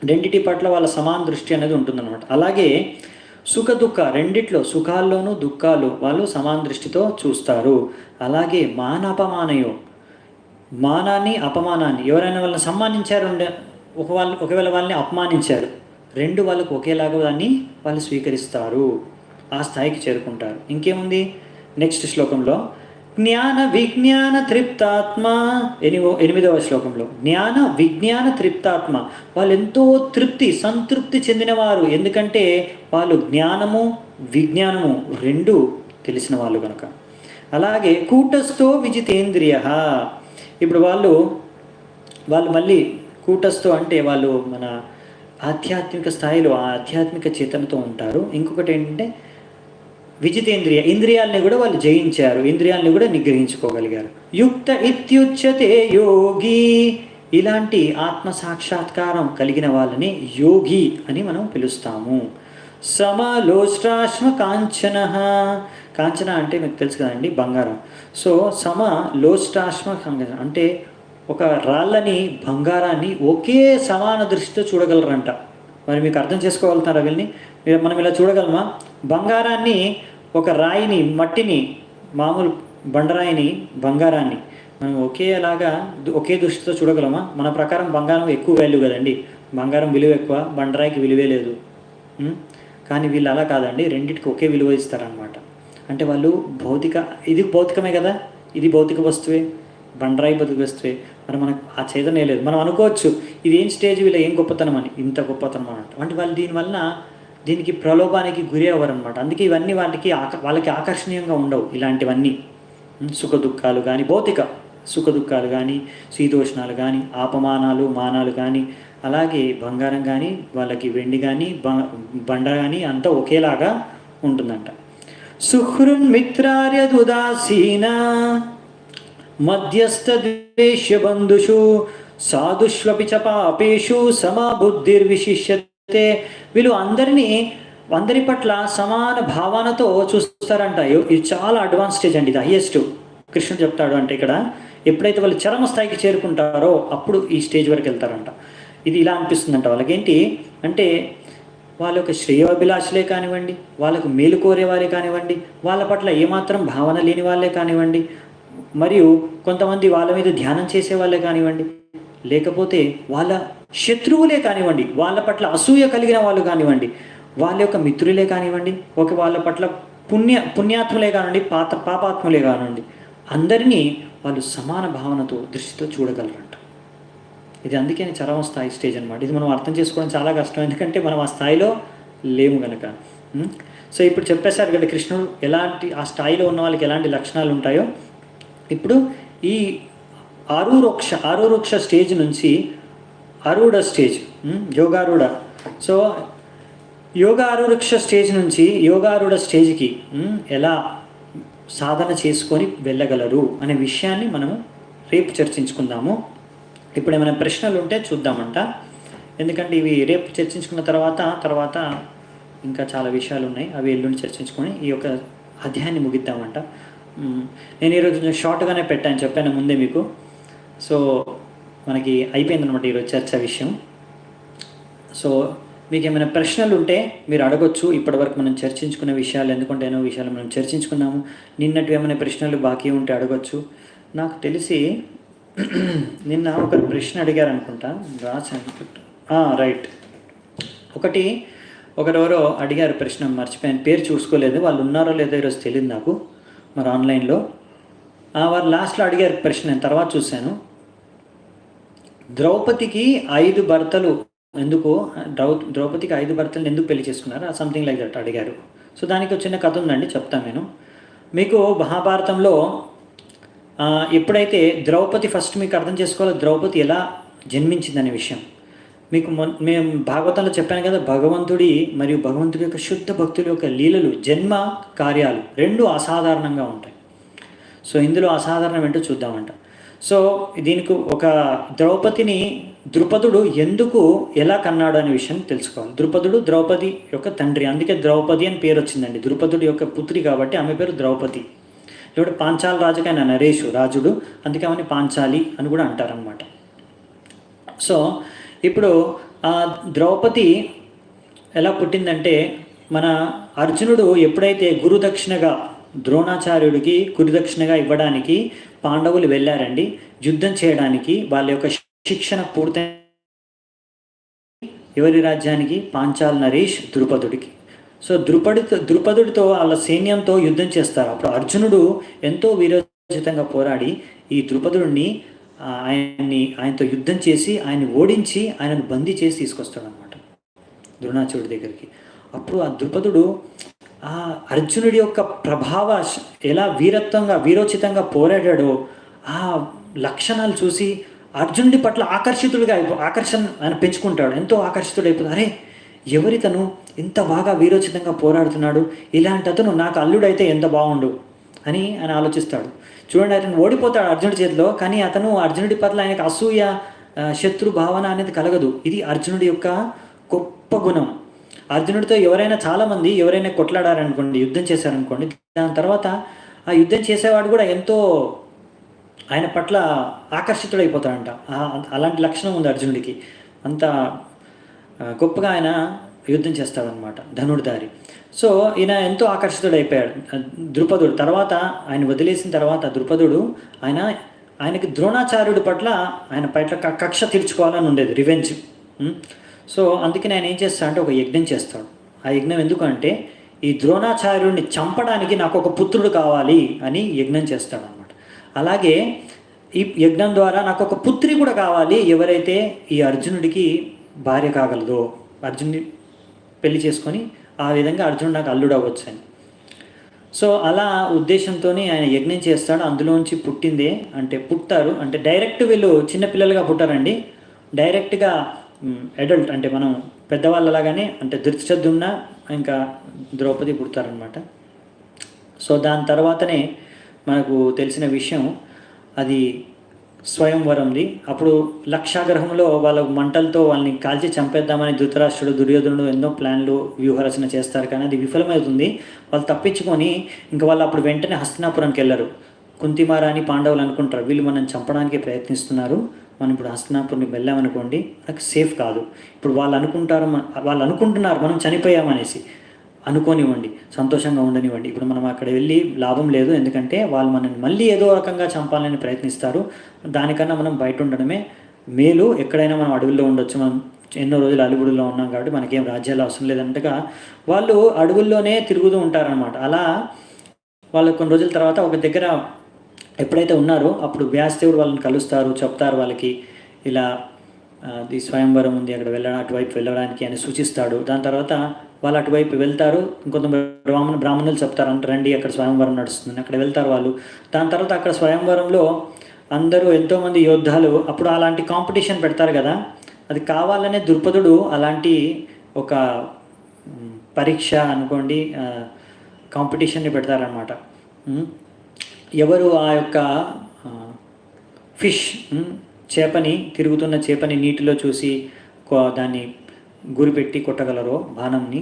రెండిటి పట్ల వాళ్ళ సమాన దృష్టి అనేది ఉంటుందన్నమాట. అలాగే సుఖ దుఃఖ రెండిట్లో, సుఖాల్లోనూ దుఃఖాలు వాళ్ళు సమాన దృష్టితో చూస్తారు. అలాగే మానపమానయో, మానాన్ని అపమానాన్ని, ఎవరైనా వాళ్ళని సమ్మానించారు, ఒకవేళ వాళ్ళని అపమానించారు, రెండు వాళ్ళకు ఒకేలాగా దాన్ని వాళ్ళు స్వీకరిస్తారు, ఆ స్థాయికి చేరుకుంటారు. ఇంకేముంది నెక్స్ట్ శ్లోకంలో, జ్ఞాన విజ్ఞాన తృప్తాత్మ, 8వ శ్లోకంలో జ్ఞాన విజ్ఞాన తృప్తాత్మ, వాళ్ళు ఎంతో సంతృప్తి చెందినవారు. ఎందుకంటే వాళ్ళు జ్ఞానము విజ్ఞానము రెండు తెలిసిన వాళ్ళు కనుక. అలాగే కూటస్థో విజితేంద్రియ, ఇప్పుడు వాళ్ళు మళ్ళీ కూటస్థో అంటే వాళ్ళు మన ఆధ్యాత్మిక స్థాయిలో ఆధ్యాత్మిక చేతనతో ఉంటారు. ఇంకొకటి ఏంటంటే విజితేంద్రియ, ఇంద్రియాలని కూడా వాళ్ళు జయించారు, ఇంద్రియాలని కూడా నిగ్రహించుకోగలిగారు. యుక్త ఇత్యుచ్యతే యోగి, ఇలాంటి ఆత్మ సాక్షాత్కారం కలిగిన వాళ్ళని యోగి అని మనం పిలుస్తాము. సమలోష్ట్రాశ్మ కాంచన, కాంచన అంటే మీకు తెలుసు కదండి, బంగారం. సో సమలోష్ట్రాశ్మ అంటే ఒక రాళ్ళని, బంగారాన్ని ఒకే సమాన దృష్టితో చూడగలరంట. మరి మీకు అర్థం చేసుకోగలుగుతారా వీళ్ళని? మనం ఇలా చూడగలమా? బంగారాన్ని, ఒక రాయిని, మట్టిని, మామూలు బండరాయిని, బంగారాన్ని మనం ఒకే దృష్టితో చూడగలమా? మన ప్రకారం బంగారం ఎక్కువ వాల్యూ కదండి, బంగారం విలువ ఎక్కువ, బండరాయికి విలువే లేదు. కానీ వీళ్ళు అలా కాదండి, రెండింటికి ఒకే విలువ ఇస్తారనమాట. అంటే వాళ్ళు ఇది భౌతికమే కదా, ఇది భౌతిక వస్తువే, బండరాయి భౌతిక వస్తువే. మరి మనకు ఆ చైతన్యం లేదు. మనం అనుకోవచ్చు ఇది ఏం స్టేజ్, వీళ్ళ ఏం గొప్పతనం అని, ఇంత గొప్పతనం అన్నట్టు. అంటే వాళ్ళు దీనికి ప్రలోభానికి గురి అవ్వరు అనమాట. అందుకే ఇవన్నీ వాళ్ళకి ఆకర్షణీయంగా ఉండవు ఇలాంటివన్నీ. సుఖ దుఃఖాలు కానీ, భౌతిక సుఖ దుఃఖాలు కానీ, శీతోష్ణాలు కానీ, ఆపమానాలు మానాలు కానీ, అలాగే బంగారం కానీ, వాళ్ళకి వెండి కానీ, బండ కానీ అంతా ఒకేలాగా ఉంటుందంట. సుహృన్మిత్రార్యదుదాసీన మధ్యస్థ ద్వేష్య బంధుషు సాధుష్వపి చ పాపేషు సమబుద్ధిర్విశిష్యతే, వీళ్ళు అందరి పట్ల సమాన భావనతో చూస్తారంట. ఇది చాలా అడ్వాన్స్ స్టేజ్ అండి, ఇది హైయెస్ట్. కృష్ణుడు చెప్తాడు అంటే ఇక్కడ ఎప్పుడైతే వాళ్ళు చరమ స్థాయికి చేరుకుంటారో అప్పుడు ఈ స్టేజ్ వరకు వెళ్తారంట. ఇది ఇలా అనిపిస్తుందంట వాళ్ళకి. ఏంటి అంటే వాళ్ళ యొక్క శ్రేయోభిలాషులే కానివ్వండి, వాళ్ళకు మేలు కోరేవారే కానివ్వండి, వాళ్ళ పట్ల ఏమాత్రం భావన లేని వాళ్ళే కానివ్వండి, మరియు కొంతమంది వాళ్ళ మీద ధ్యానం చేసే వాళ్ళే కానివ్వండి, లేకపోతే వాళ్ళ శత్రువులే కానివ్వండి, వాళ్ళ పట్ల అసూయ కలిగిన వాళ్ళు కానివ్వండి, వాళ్ళ యొక్క మిత్రులే కానివ్వండి, వాళ్ళ పట్ల పుణ్యాత్ములే కానివ్వండి, పాపాత్ములే కానివ్వండి, అందరినీ వాళ్ళు సమాన భావనతో దృష్టితో చూడగలరంట. ఇది అందుకే చరమ స్థాయి స్టేజ్ అనమాట. ఇది మనం అర్థం చేసుకోవడం చాలా కష్టం, ఎందుకంటే మనం ఆ స్థాయిలో లేము కనుక. సో ఇప్పుడు చెప్పేశారు కదా కృష్ణుడు ఆ స్థాయిలో ఉన్న వాళ్ళకి ఎలాంటి లక్షణాలు ఉంటాయో. ఇప్పుడు ఈ ఆరూరోక్ష స్టేజ్ నుంచి అరూఢ స్టేజ్, యోగారూఢ. సో ఆరూరోక్ష స్టేజ్ నుంచి యోగారూఢ స్టేజ్కి ఎలా సాధన చేసుకొని వెళ్ళగలరు అనే విషయాన్ని మనము రేపు చర్చించుకుందాము. ఇప్పుడు ఏమైనా ప్రశ్నలు ఉంటే చూద్దామంట, ఎందుకంటే ఇవి రేపు చర్చించుకున్న తర్వాత ఇంకా చాలా విషయాలు ఉన్నాయి, అవి ఎల్లుండి చర్చించుకొని ఈ యొక్క అధ్యాయాన్ని ముగిద్దామంట. నేను ఈరోజు కొంచెం షార్ట్గానే పెట్టాను, చెప్పాను ముందే మీకు. సో మనకి అయిపోయిందనమాట ఈరోజు చర్చ విషయం. సో మీకు ఏమైనా ప్రశ్నలు ఉంటే మీరు అడగొచ్చు. ఇప్పటివరకు మనం చర్చించుకున్న విషయాలు, ఎందుకంటే ఎన్నో విషయాలు మనం చర్చించుకున్నాము. నిన్నటి ఏమైనా ప్రశ్నలు బాకీ ఉంటే అడగొచ్చు. నాకు తెలిసి నిన్న ఒక ప్రశ్న అడిగారు అనుకుంటా, రైట్. ఒకరెవరో అడిగారు ప్రశ్న, మర్చిపోయాను, పేరు చూసుకోలేదు, వాళ్ళు ఉన్నారో లేదో ఈరోజు తెలియదు నాకు, మరి ఆన్లైన్లో. వారు లాస్ట్లో అడిగారు ప్రశ్న, నేను తర్వాత చూశాను. ద్రౌపదికి 5 భర్తలు ఎందుకు ద్రౌపదికి 5 భర్తలను ఎందుకు పెళ్లి చేసుకున్నారు, సంథింగ్ లైక్ దట్ అడిగారు. సో దానికి ఒక చిన్న కథ ఉందండి, చెప్తాను నేను మీకు. మహాభారతంలో ఎప్పుడైతే ద్రౌపది, ఫస్ట్ మీకు అర్థం చేసుకోవాలి ద్రౌపది ఎలా జన్మించిందనే విషయం. మీకు మేము భాగవతంలో చెప్పాను కదా, భగవంతుడి మరియు భగవంతుడి యొక్క శుద్ధ భక్తుల యొక్క లీలలు, జన్మ కార్యాలు రెండు అసాధారణంగా ఉంటాయి. సో ఇందులో అసాధారణం ఏంటో చూద్దామంట. సో దీనికి ఒక ద్రౌపదిని ద్రుపదుడు ఎందుకు ఎలా కన్నాడు అనే విషయం తెలుసుకోవాలి. ద్రుపదుడు ద్రౌపది యొక్క తండ్రి, అందుకే ద్రౌపది అని పేరు వచ్చిందండి. ద్రుపదుడి యొక్క పుత్రి కాబట్టి ఆమె పేరు ద్రౌపది. లేకపోతే పాంచాల రాజుకి ఆయన నరేషు రాజుడు, అందుకే ఆమెని పాంచాలి అని కూడా అంటారనమాట. సో ఇప్పుడు ద్రౌపది ఎలా పుట్టిందంటే, మన అర్జునుడు ఎప్పుడైతే గురుదక్షిణగా ద్రోణాచార్యుడికి గురుదక్షిణగా ఇవ్వడానికి పాండవులు వెళ్ళారండి యుద్ధం చేయడానికి, వాళ్ళ యొక్క శిక్షణ పూర్తి ఎవరి రాజ్యానికి, పాంచాల్ నరేష్ ద్రుపదుడికి. సో ద్రుపదుడితో వాళ్ళ సైన్యంతో యుద్ధం చేస్తారు. అప్పుడు అర్జునుడు ఎంతో వీరోచితంగా పోరాడి ఈ ద్రుపదుడిని ఆయనతో యుద్ధం చేసి ఆయన్ని ఓడించి ఆయనను బందీ చేసి తీసుకొస్తాడు అనమాట ద్రోణాచార్యుడి దగ్గరికి. అప్పుడు ఆ ద్రుపదుడు ఆ అర్జునుడి యొక్క ప్రభావ ఎలా వీరోచితంగా పోరాడాడో ఆ లక్షణాలు చూసి అర్జునుడి పట్ల ఆకర్షణ ఆయన పెంచుకుంటాడు. ఎంతో ఆకర్షితుడైపోతాడు. అరే ఎవరితను ఇంత బాగా వీరోచితంగా పోరాడుతున్నాడు, ఇలాంటి అతను నాకు అల్లుడైతే ఎంత బాగుండు అని ఆయన ఆలోచిస్తాడు. చూడండి, అతను ఓడిపోతాడు అర్జునుడి చేతిలో, కానీ అతను అర్జునుడి పట్ల ఆయనకు అసూయ, శత్రు భావన అనేది కలగదు. ఇది అర్జునుడి యొక్క గొప్ప గుణం. అర్జునుడితో చాలామంది ఎవరైనా కొట్లాడారనుకోండి, యుద్ధం చేశారనుకోండి, దాని తర్వాత ఆ యుద్ధం చేసేవాడు కూడా ఎంతో ఆయన పట్ల ఆకర్షితుడైపోతాడంట. అలాంటి లక్షణం ఉంది అర్జునుడికి. అంత గొప్పగా ఆయన యుద్ధం చేస్తాడనమాట, ధనుర్ధారి. సో ఈయన ఎంతో ఆకర్షితుడైపోయాడు ద్రుపదుడు. తర్వాత ఆయన వదిలేసిన తర్వాత ద్రుపదుడు ఆయనకి ద్రోణాచార్యుడి పట్ల ఆయన పట్ల కక్ష తీర్చుకోవాలని ఉండేది, రివెంజ్. సో అందుకని ఆయన ఏం చేస్తాడంటే ఒక యజ్ఞం చేస్తాడు. ఆ యజ్ఞం ఎందుకంటే ఈ ద్రోణాచార్యుడిని చంపడానికి నాకు ఒక పుత్రుడు కావాలి అని యజ్ఞం చేస్తాడు అనమాట. అలాగే ఈ యజ్ఞం ద్వారా నాకు ఒక పుత్రి కూడా కావాలి, ఎవరైతే ఈ అర్జునుడికి భార్య కాగలదో, అర్జునుడి పెళ్లి చేసుకొని ఆ విధంగా అర్జునుడు నాకు అల్లుడు అవ్వచ్చు అని. సో అలా ఉద్దేశంతోనే ఆయన యజ్ఞం చేస్తాడు. అందులోంచి పుట్టారు అంటే డైరెక్ట్ వీళ్ళు చిన్నపిల్లలుగా పుట్టారండి. డైరెక్ట్గా అడల్ట్ అంటే మనం పెద్దవాళ్ళలాగానే, అంటే ధృతరాష్ట్రుడు ఇంకా ద్రౌపది పుడతారనమాట. సో దాని తర్వాతనే మనకు తెలిసిన విషయం అది స్వయంవరంది. అప్పుడు లక్షాగ్రహంలో వాళ్ళ మంటలతో వాళ్ళని కాల్చి చంపేద్దామని ధృతరాష్ట్రుడు, దుర్యోధనుడు ఎన్నో ప్లాన్లు, వ్యూహరచన చేస్తారు, కానీ అది విఫలమవుతుంది. వాళ్ళు తప్పించుకొని ఇంకా వాళ్ళు అప్పుడు వెంటనే హస్తినాపురానికి వెళ్ళరు. కుంతిమారాని పాండవులు అనుకుంటారు వీళ్ళు మనం చంపడానికి ప్రయత్నిస్తున్నారు, మనం ఇప్పుడు హస్తినాపురం వెళ్ళామనుకోండి నాకు సేఫ్ కాదు. ఇప్పుడు వాళ్ళు అనుకుంటున్నారు మనం చనిపోయామనేసి. అనుకోనివ్వండి, సంతోషంగా ఉండనివ్వండి. ఇప్పుడు మనం అక్కడ వెళ్ళి లాభం లేదు, ఎందుకంటే వాళ్ళు మనల్ని మళ్ళీ ఏదో రకంగా చంపాలని ప్రయత్నిస్తారు. దానికన్నా మనం బయట ఉండడమే మేలు. ఎక్కడైనా మనం అడవుల్లో ఉండొచ్చు, మనం ఎన్నో రోజులు అడవుల్లో ఉన్నాం కాబట్టి మనకేం రాజ్యాలు అవసరం లేదంటగా వాళ్ళు అడవుల్లోనే తిరుగుతూ ఉంటారనమాట. అలా వాళ్ళు కొన్ని రోజుల తర్వాత ఒక దగ్గర ఎప్పుడైతే ఉన్నారో అప్పుడు వ్యాసదేవుడు వాళ్ళని కలుస్తారు, చెప్తారు వాళ్ళకి ఇలా ఈ స్వయంవరం ఉంది, అక్కడ అటువైపు వెళ్ళడానికి అని సూచిస్తాడు. దాని తర్వాత వాళ్ళు అటువైపు వెళ్తారు. ఇంకొంత బ్రాహ్మణులు చెప్తారు, అంటే రండి అక్కడ స్వయంవరం నడుస్తుంది, అక్కడ వెళ్తారు వాళ్ళు. దాని తర్వాత అక్కడ స్వయంవరంలో అందరూ ఎంతోమంది యోద్ధాలు, అప్పుడు అలాంటి కాంపిటీషన్ పెడతారు కదా, అది కావాలనే ద్రుపదుడు అలాంటి ఒక పరీక్ష అనుకోండి కాంపిటీషన్ని పెడతారనమాట. ఎవరు ఆ యొక్క ఫిష్ తిరుగుతున్న చేపని నీటిలో చూసి దాన్ని గురిపెట్టి కొట్టగలరో బాణంని.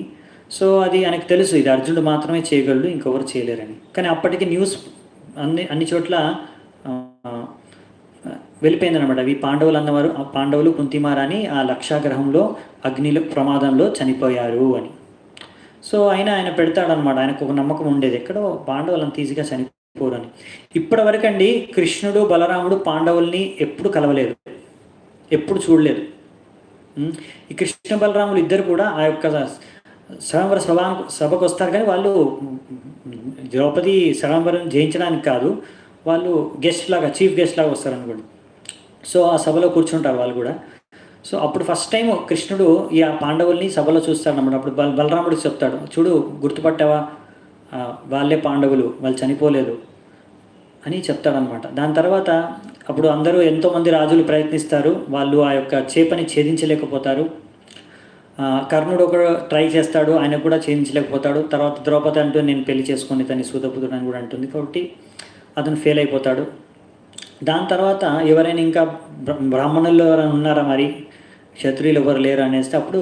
సో అది ఆయనకు తెలుసు ఇది అర్జునుడు మాత్రమే చేయగలడు, ఇంకెవరు చేయలేరని. కానీ అప్పటికి న్యూస్ అన్ని చోట్ల వెళ్ళిపోయిందనమాట. ఈ పాండవులు అన్నవారు, పాండవులు కుంతిమారాని ఆ లక్షాగ్రహంలో అగ్నిలో ప్రమాదంలో చనిపోయారు అని. సో ఆయన పెడతాడనమాట. ఆయనకు ఒక నమ్మకం ఉండేది, ఎక్కడో పాండవులు అంత ఈజీగా చనిపోరని. ఇప్పటి వరకండి కృష్ణుడు బలరాముడు పాండవుల్ని ఎప్పుడు కలవలేదు, ఎప్పుడు చూడలేదు. ఈ కృష్ణ బలరాములు ఇద్దరు కూడా ఆ యొక్క స్వయంవర సభకు వస్తారు, కానీ వాళ్ళు ద్రౌపది స్వయంవరం జయించడానికి కాదు, వాళ్ళు చీఫ్ గెస్ట్ లాగా వస్తారు అనుకోండి. సో ఆ సభలో కూర్చుంటారు వాళ్ళు కూడా. సో అప్పుడు ఫస్ట్ టైం కృష్ణుడు ఈ ఆ పాండవుల్ని సభలో చూస్తాడన్నమాట. అప్పుడు బలరాముడికి చెప్తాడు, చూడు గుర్తుపట్టావా, వాళ్ళే పాండవులు, వాళ్ళు చనిపోలేదు అని చెప్తాడనమాట. దాని తర్వాత అప్పుడు అందరూ ఎంతోమంది రాజులు ప్రయత్నిస్తారు, వాళ్ళు ఆ యొక్క చేపని ఛేదించలేకపోతారు. కర్ణుడు ఒక ట్రై చేస్తాడు, ఆయన కూడా ఛేదించలేకపోతాడు. తర్వాత ద్రౌపది అంటూ నేను పెళ్లి చేసుకుని తన సూతపుత్రుడు అని కూడా అంటుంది, కాబట్టి అతను ఫెయిల్ అయిపోతాడు. దాని తర్వాత ఎవరైనా ఇంకా బ్రాహ్మణుల్లో ఎవరైనా ఉన్నారా, మరి క్షత్రియులు ఎవరు లేరు అనేస్తే అప్పుడు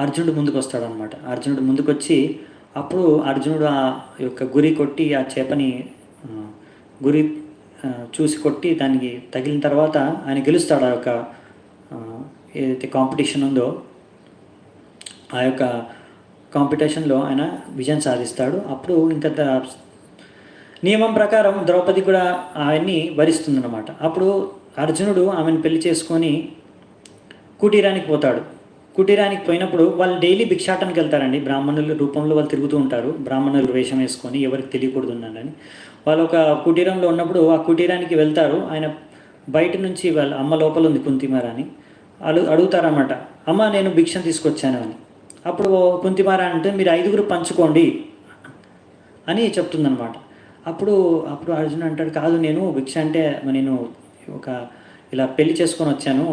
అర్జునుడు ముందుకు వస్తాడనమాట. అర్జునుడు ముందుకు వచ్చి అప్పుడు అర్జునుడు ఆ యొక్క గురి కొట్టి ఆ చేపని గురి చూసి కొట్టి దానికి తగిలిన తర్వాత ఆయన గెలుస్తాడు. ఆ యొక్క ఏదైతే కాంపిటీషన్ ఉందో ఆ యొక్క కాంపిటీషన్లో ఆయన విజయం సాధిస్తాడు. అప్పుడు ఇంకా నియమం ప్రకారం ద్రౌపది కూడా ఆయన్ని వరిస్తుందన్నమాట. అప్పుడు అర్జునుడు ఆమెను పెళ్లి చేసుకొని కుటీరానికి పోతాడు. కుటీరానికి పోయినప్పుడు వాళ్ళు డైలీ భిక్షాటనకి వెళ్తారండి. బ్రాహ్మణుల రూపంలో వాళ్ళు తిరుగుతూ ఉంటారు, బ్రాహ్మణులు వేషం వేసుకొని, ఎవరికి తెలియకూడదు ఉన్నారని. వాళ్ళు ఒక కుటీరంలో ఉన్నప్పుడు ఆ కుటీరానికి వెళ్తారు. ఆయన బయట నుంచి వాళ్ళ అమ్మ లోపల ఉంది కుంతిమార అని అడుగుతారన్నమాట, అమ్మ నేను భిక్షం తీసుకొచ్చాను అని. అప్పుడు కుంతిమార అంటే మీరు 5గురు పంచుకోండి అని చెప్తుందనమాట. అప్పుడు అర్జున్ అంటాడు, కాదు నేను భిక్ష అంటే నేను ఒక ఇలా పెళ్లి చేసుకొని వచ్చాను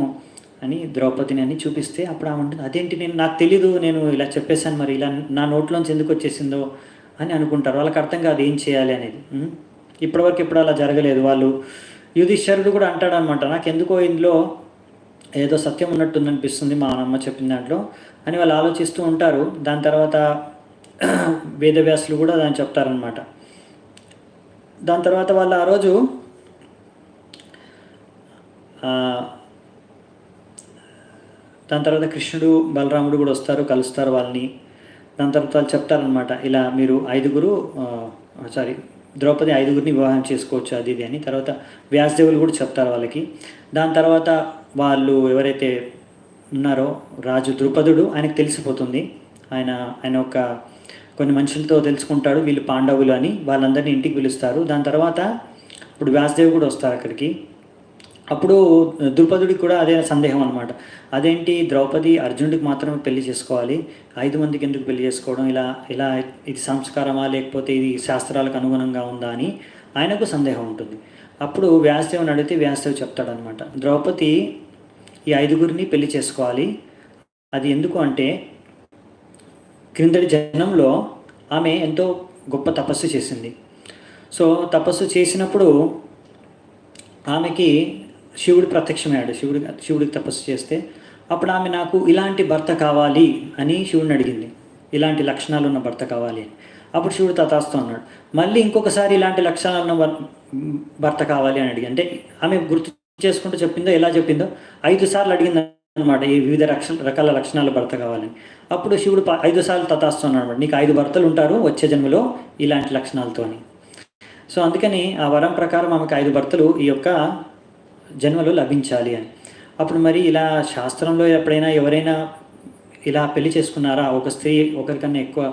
అని ద్రౌపదిని అని చూపిస్తే అప్పుడు ఆమె ఉంటుంది, అదేంటి నాకు తెలీదు, నేను ఇలా చెప్పేశాను, మరి ఇలా నా నోట్లోంచి ఎందుకు వచ్చేసిందో అని అనుకుంటారు. వాళ్ళకి అర్థం కాదు ఏం చేయాలి అనేది. ఇప్పటివరకు ఎప్పుడు అలా జరగలేదు. వాళ్ళు యుధిష్ఠిరుడు కూడా అంటాడనమాట, నాకు ఎందుకో ఇందులో ఏదో సత్యం ఉన్నట్టుంది అనిపిస్తుంది మా అమ్మ చెప్పిన దాంట్లో అని వాళ్ళు ఆలోచిస్తూ ఉంటారు. దాని తర్వాత వేదవ్యాసులు కూడా దాన్ని చెప్తారనమాట. దాని తర్వాత వాళ్ళు ఆ రోజు దాని తర్వాత కృష్ణుడు బలరాముడు కూడా వస్తారు, కలుస్తారు వాళ్ళని. దాని తర్వాత వాళ్ళు చెప్తారనమాట, ఇలా మీరు ద్రౌపది 5గురిని వివాహం చేసుకోవచ్చు అది ఇది అని. తర్వాత వ్యాసదేవులు కూడా చెప్తారు వాళ్ళకి. దాని తర్వాత వాళ్ళు ఎవరైతే ఉన్నారో రాజు ద్రుపదుడు, ఆయనకు తెలిసిపోతుంది. ఆయన ఒక కొన్ని మనుషులతో తెలుసుకుంటాడు వీళ్ళు పాండవులు అని. వాళ్ళందరినీ ఇంటికి పిలుస్తారు. దాని తర్వాత ఇప్పుడు వ్యాసదేవి కూడా వస్తారు అక్కడికి. అప్పుడు ద్రుపదుడికి కూడా అదే సందేహం అనమాట, అదేంటి ద్రౌపది అర్జునుడికి మాత్రమే పెళ్లి చేసుకోవాలి, 5 మందికి ఎందుకు పెళ్లి చేసుకోవడం, ఇలా ఇది సంస్కారమా లేకపోతే ఇది శాస్త్రాలకు అనుగుణంగా ఉందా అని ఆయనకు సందేహం ఉంటుంది. అప్పుడు వ్యాసదేవుని అడిగితే వ్యాసదేవి చెప్తాడనమాట, ద్రౌపది ఈ 5గురిని పెళ్లి చేసుకోవాలి. అది ఎందుకు అంటే క్రిందటి జన్మంలో ఆమె ఎంతో గొప్ప తపస్సు చేసింది. సో తపస్సు చేసినప్పుడు ఆమెకి శివుడు ప్రత్యక్షమయ్యాడు. శివుడికి తపస్సు చేస్తే అప్పుడు ఆమె నాకు ఇలాంటి భర్త కావాలి అని శివుడిని అడిగింది, ఇలాంటి లక్షణాలు ఉన్న భర్త కావాలి అని. అప్పుడు శివుడు తథాస్తు అన్నాడు. మళ్ళీ ఇంకొకసారి ఇలాంటి లక్షణాలు ఉన్న భర్త కావాలి అని అడిగి, అంటే ఆమె గుర్తు చేసుకుంటూ చెప్పిందో ఎలా చెప్పిందో 5 సార్లు అడిగింది అనమాట, ఈ వివిధ రకాల లక్షణాల భర్త కావాలని. అప్పుడు శివుడు 5 సార్లు తథాస్తు అన్నాడు అనమాట, నీకు 5 భర్తలు ఉంటారు వచ్చే జన్మలో ఇలాంటి లక్షణాలతో అని. సో అందుకని ఆ వరం ప్రకారం ఆమెకు 5 భర్తలు ఈ యొక్క జన్మలో లభించాలి అని. అప్పుడు మరి ఇలా శాస్త్రంలో ఎప్పుడైనా ఎవరైనా ఇలా పెళ్లి చేసుకున్నారా, ఒక స్త్రీ ఒకరికన్నా ఎక్కువ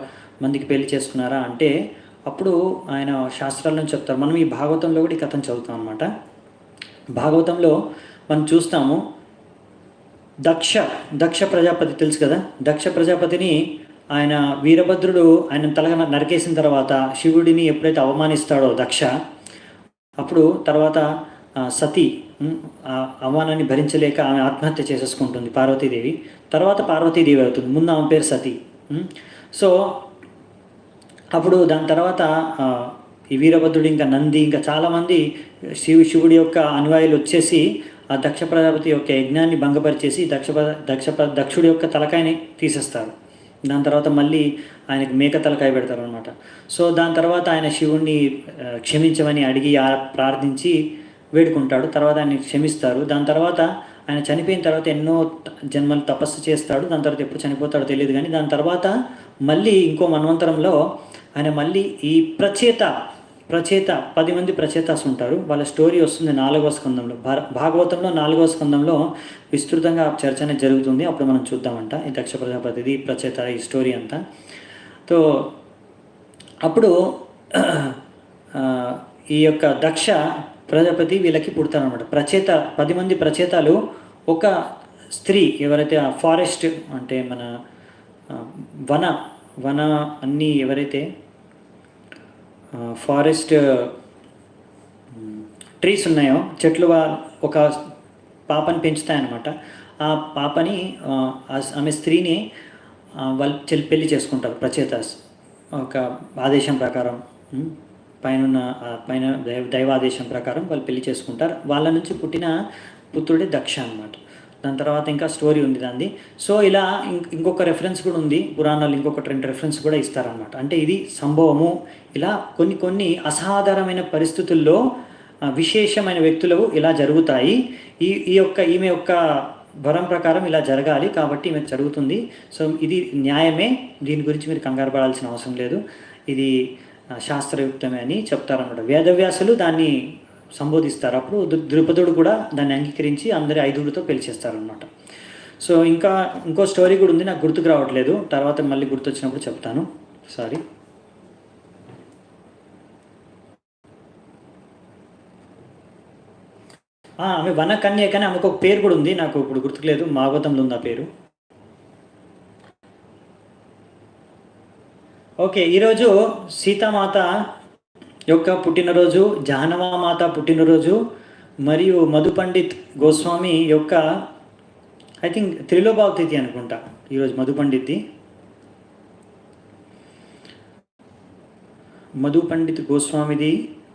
మందికి పెళ్లి చేసుకున్నారా అంటే అప్పుడు ఆయన శాస్త్రాలను చెప్తారు. మనం ఈ భాగవతంలో కూడా ఈ కథను చదువుతాం అనమాట. భాగవతంలో మనం చూస్తాము, దక్ష ప్రజాపతి తెలుసు కదా, దక్ష ప్రజాపతిని ఆయన వీరభద్రుడు ఆయన తలగా నరికేసిన తర్వాత శివుడిని ఎప్పుడైతే అవమానిస్తాడో దక్ష, అప్పుడు తర్వాత సతీ అవమానాన్ని భరించలేక ఆమె ఆత్మహత్య చేసేసుకుంటుంది పార్వతీదేవి. తర్వాత పార్వతీదేవి అవుతుంది, ముందు ఆమె పేరు సతీ. సో అప్పుడు దాని తర్వాత ఈ వీరభద్రుడు ఇంకా నంది ఇంకా చాలామంది శివుడి యొక్క అనుయాయులు వచ్చేసి ఆ దక్ష ప్రజాపతి యొక్క యజ్ఞాన్ని భంగపరిచేసి దక్షుడి యొక్క తలకాయని తీసేస్తారు. దాని తర్వాత మళ్ళీ ఆయనకు మేక తలకాయ పెడతారు అనమాట. సో దాని తర్వాత ఆయన శివుణ్ణి క్షమించమని అడిగి ప్రార్థించి వేడుకుంటాడు. తర్వాత ఆయన క్షమిస్తారు. దాని తర్వాత ఆయన చనిపోయిన తర్వాత ఎన్నో జన్మలు తపస్సు చేస్తాడు. దాని తర్వాత ఎప్పుడు చనిపోతాడో తెలియదు కానీ దాని తర్వాత మళ్ళీ ఇంకో మన్వంతరంలో ఆయన మళ్ళీ ఈ ప్రచేత 10 మంది ప్రచేతాస్ ఉంటారు. వాళ్ళ స్టోరీ వస్తుంది 4వ స్కందంలో. భాగవతంలో 4వ స్కందంలో విస్తృతంగా చర్చ అనేది జరుగుతుంది. అప్పుడు మనం చూద్దామంట ఈ దక్ష ప్రజాపతిది ప్రచేత ఈ స్టోరీ అంతా. సో అప్పుడు ఈ యొక్క దక్ష ప్రజాపతి వీళ్ళకి పుడతారనమాట. 10 మంది ప్రచేతాలు ఒక స్త్రీ ఎవరైతే ఆ ఫారెస్ట్ అంటే మన వన వన అన్నీ ఎవరైతే ఫారెస్ట్ ట్రీస్ ఉన్నాయో చెట్లు ఒక పాపని పెంచుతాయన్నమాట. ఆ పాపని ఆమె స్త్రీని వాళ్ళు పెళ్లి చేసుకుంటారు ప్రచేత ఒక ఆదేశం ప్రకారం, పైన దైవాదేశం ప్రకారం వాళ్ళు పెళ్లి చేసుకుంటారు. వాళ్ళ నుంచి పుట్టిన పుత్రుడే దక్ష అనమాట. దాని తర్వాత ఇంకా స్టోరీ ఉంది దాన్ని. సో ఇలా ఇంకొక రెఫరెన్స్ కూడా ఉంది పురాణాలు, ఇంకొక 2 రెఫరెన్స్ కూడా ఇస్తారనమాట. అంటే ఇది సంభవము. ఇలా కొన్ని అసాధారణమైన పరిస్థితుల్లో విశేషమైన వ్యక్తులు ఇలా జరుగుతాయి. ఈమె యొక్క వరం ప్రకారం ఇలా జరగాలి కాబట్టి ఈమె జరుగుతుంది. సో ఇది న్యాయమే, దీని గురించి మీరు కంగారు పడాల్సిన అవసరం లేదు, ఇది శాస్త్రయుక్తమే అని చెప్తారన్నమాట. వేదవ్యాసులు దాన్ని సంబోధిస్తారు. అప్పుడు ద్రుపదుడు కూడా దాన్ని అంగీకరించి అందరి 5 పెళ్లి చేస్తారనమాట. సో ఇంకో స్టోరీ కూడా ఉంది, నాకు గుర్తుకు రావట్లేదు, తర్వాత మళ్ళీ గుర్తొచ్చినప్పుడు చెప్తాను. సారీ. ఆమె వనకన్య కానీ ఆమెకు ఒక పేరు కూడా ఉంది, నాకు ఇప్పుడు గుర్తుకులేదు, భాగవతంలో ఉంది ఆ పేరు. ఓకే, ఈరోజు సీతామాత యొక్క పుట్టినరోజు, జాహ్నవామాత పుట్టినరోజు, మరియు మధు పండిత్ గోస్వామి యొక్క ఐ థింక్ త్రిలోభావ తిథి అనుకుంటా ఈరోజు మధు పండిత్ది. మధు పండిత్ గోస్వామిది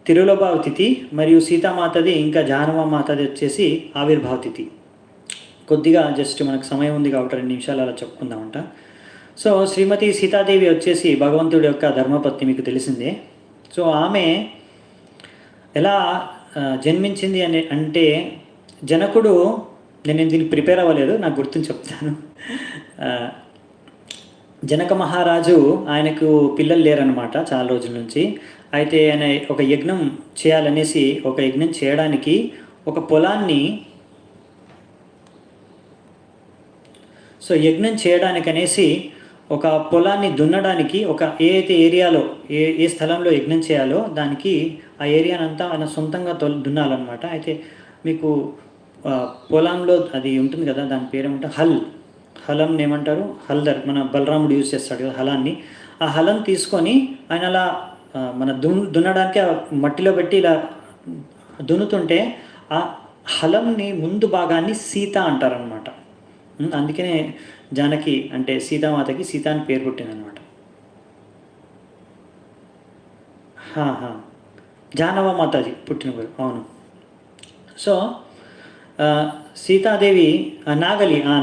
తిరులోభావ తిథి, మరియు సీతామాతది ఇంకా జాహ్నవామాతది వచ్చేసి ఆవిర్భావ తిథి. కొద్దిగా జస్ట్ మనకు సమయం ఉంది కాబట్టి 2 నిమిషాలు అలా చెప్పుకుందామంట. సో శ్రీమతి సీతాదేవి వచ్చేసి భగవంతుడి యొక్క ధర్మపత్ని, మీకు తెలిసిందే. సో ఆమె ఎలా జన్మించింది అంటే జనకుడు, నేను దీనికి ప్రిపేర్ అవ్వలేదు, నాకు గుర్తుని చెప్తాను. జనక మహారాజు ఆయనకు పిల్లలు లేరనమాట చాలా రోజుల నుంచి. అయితే ఆయన ఒక యజ్ఞం చేయాలనేసి, ఒక యజ్ఞం చేయడానికి ఒక పొలాన్ని, సో యజ్ఞం చేయడానికనేసి ఒక పొలాన్ని దున్నడానికి ఏ ఏరియాలో ఏ స్థలంలో యజ్ఞం చేయాలో దానికి ఆ ఏరియానంతా ఆయన సొంతంగా దున్నాలన్నమాట. అయితే మీకు పొలంలో అది ఉంటుంది కదా, దాని పేరేమంటే హలం ఏమంటారు, హల్దర్, మన బలరాముడు యూజ్ చేస్తాడు కదా హలాన్ని. ఆ హలం తీసుకొని ఆయన అలా మన దున్నడానికి ఆ మట్టిలో పెట్టి ఇలా దున్నుతుంటే ఆ హలంని ముందు భాగాన్ని సీత అంటారనమాట. అందుకనే జానకి అంటే సీతామాతకి సీత అని పేరు పుట్టిందనమాట. జాహ్నవమాతది పుట్టిన పేరు, అవును. సో సీతాదేవి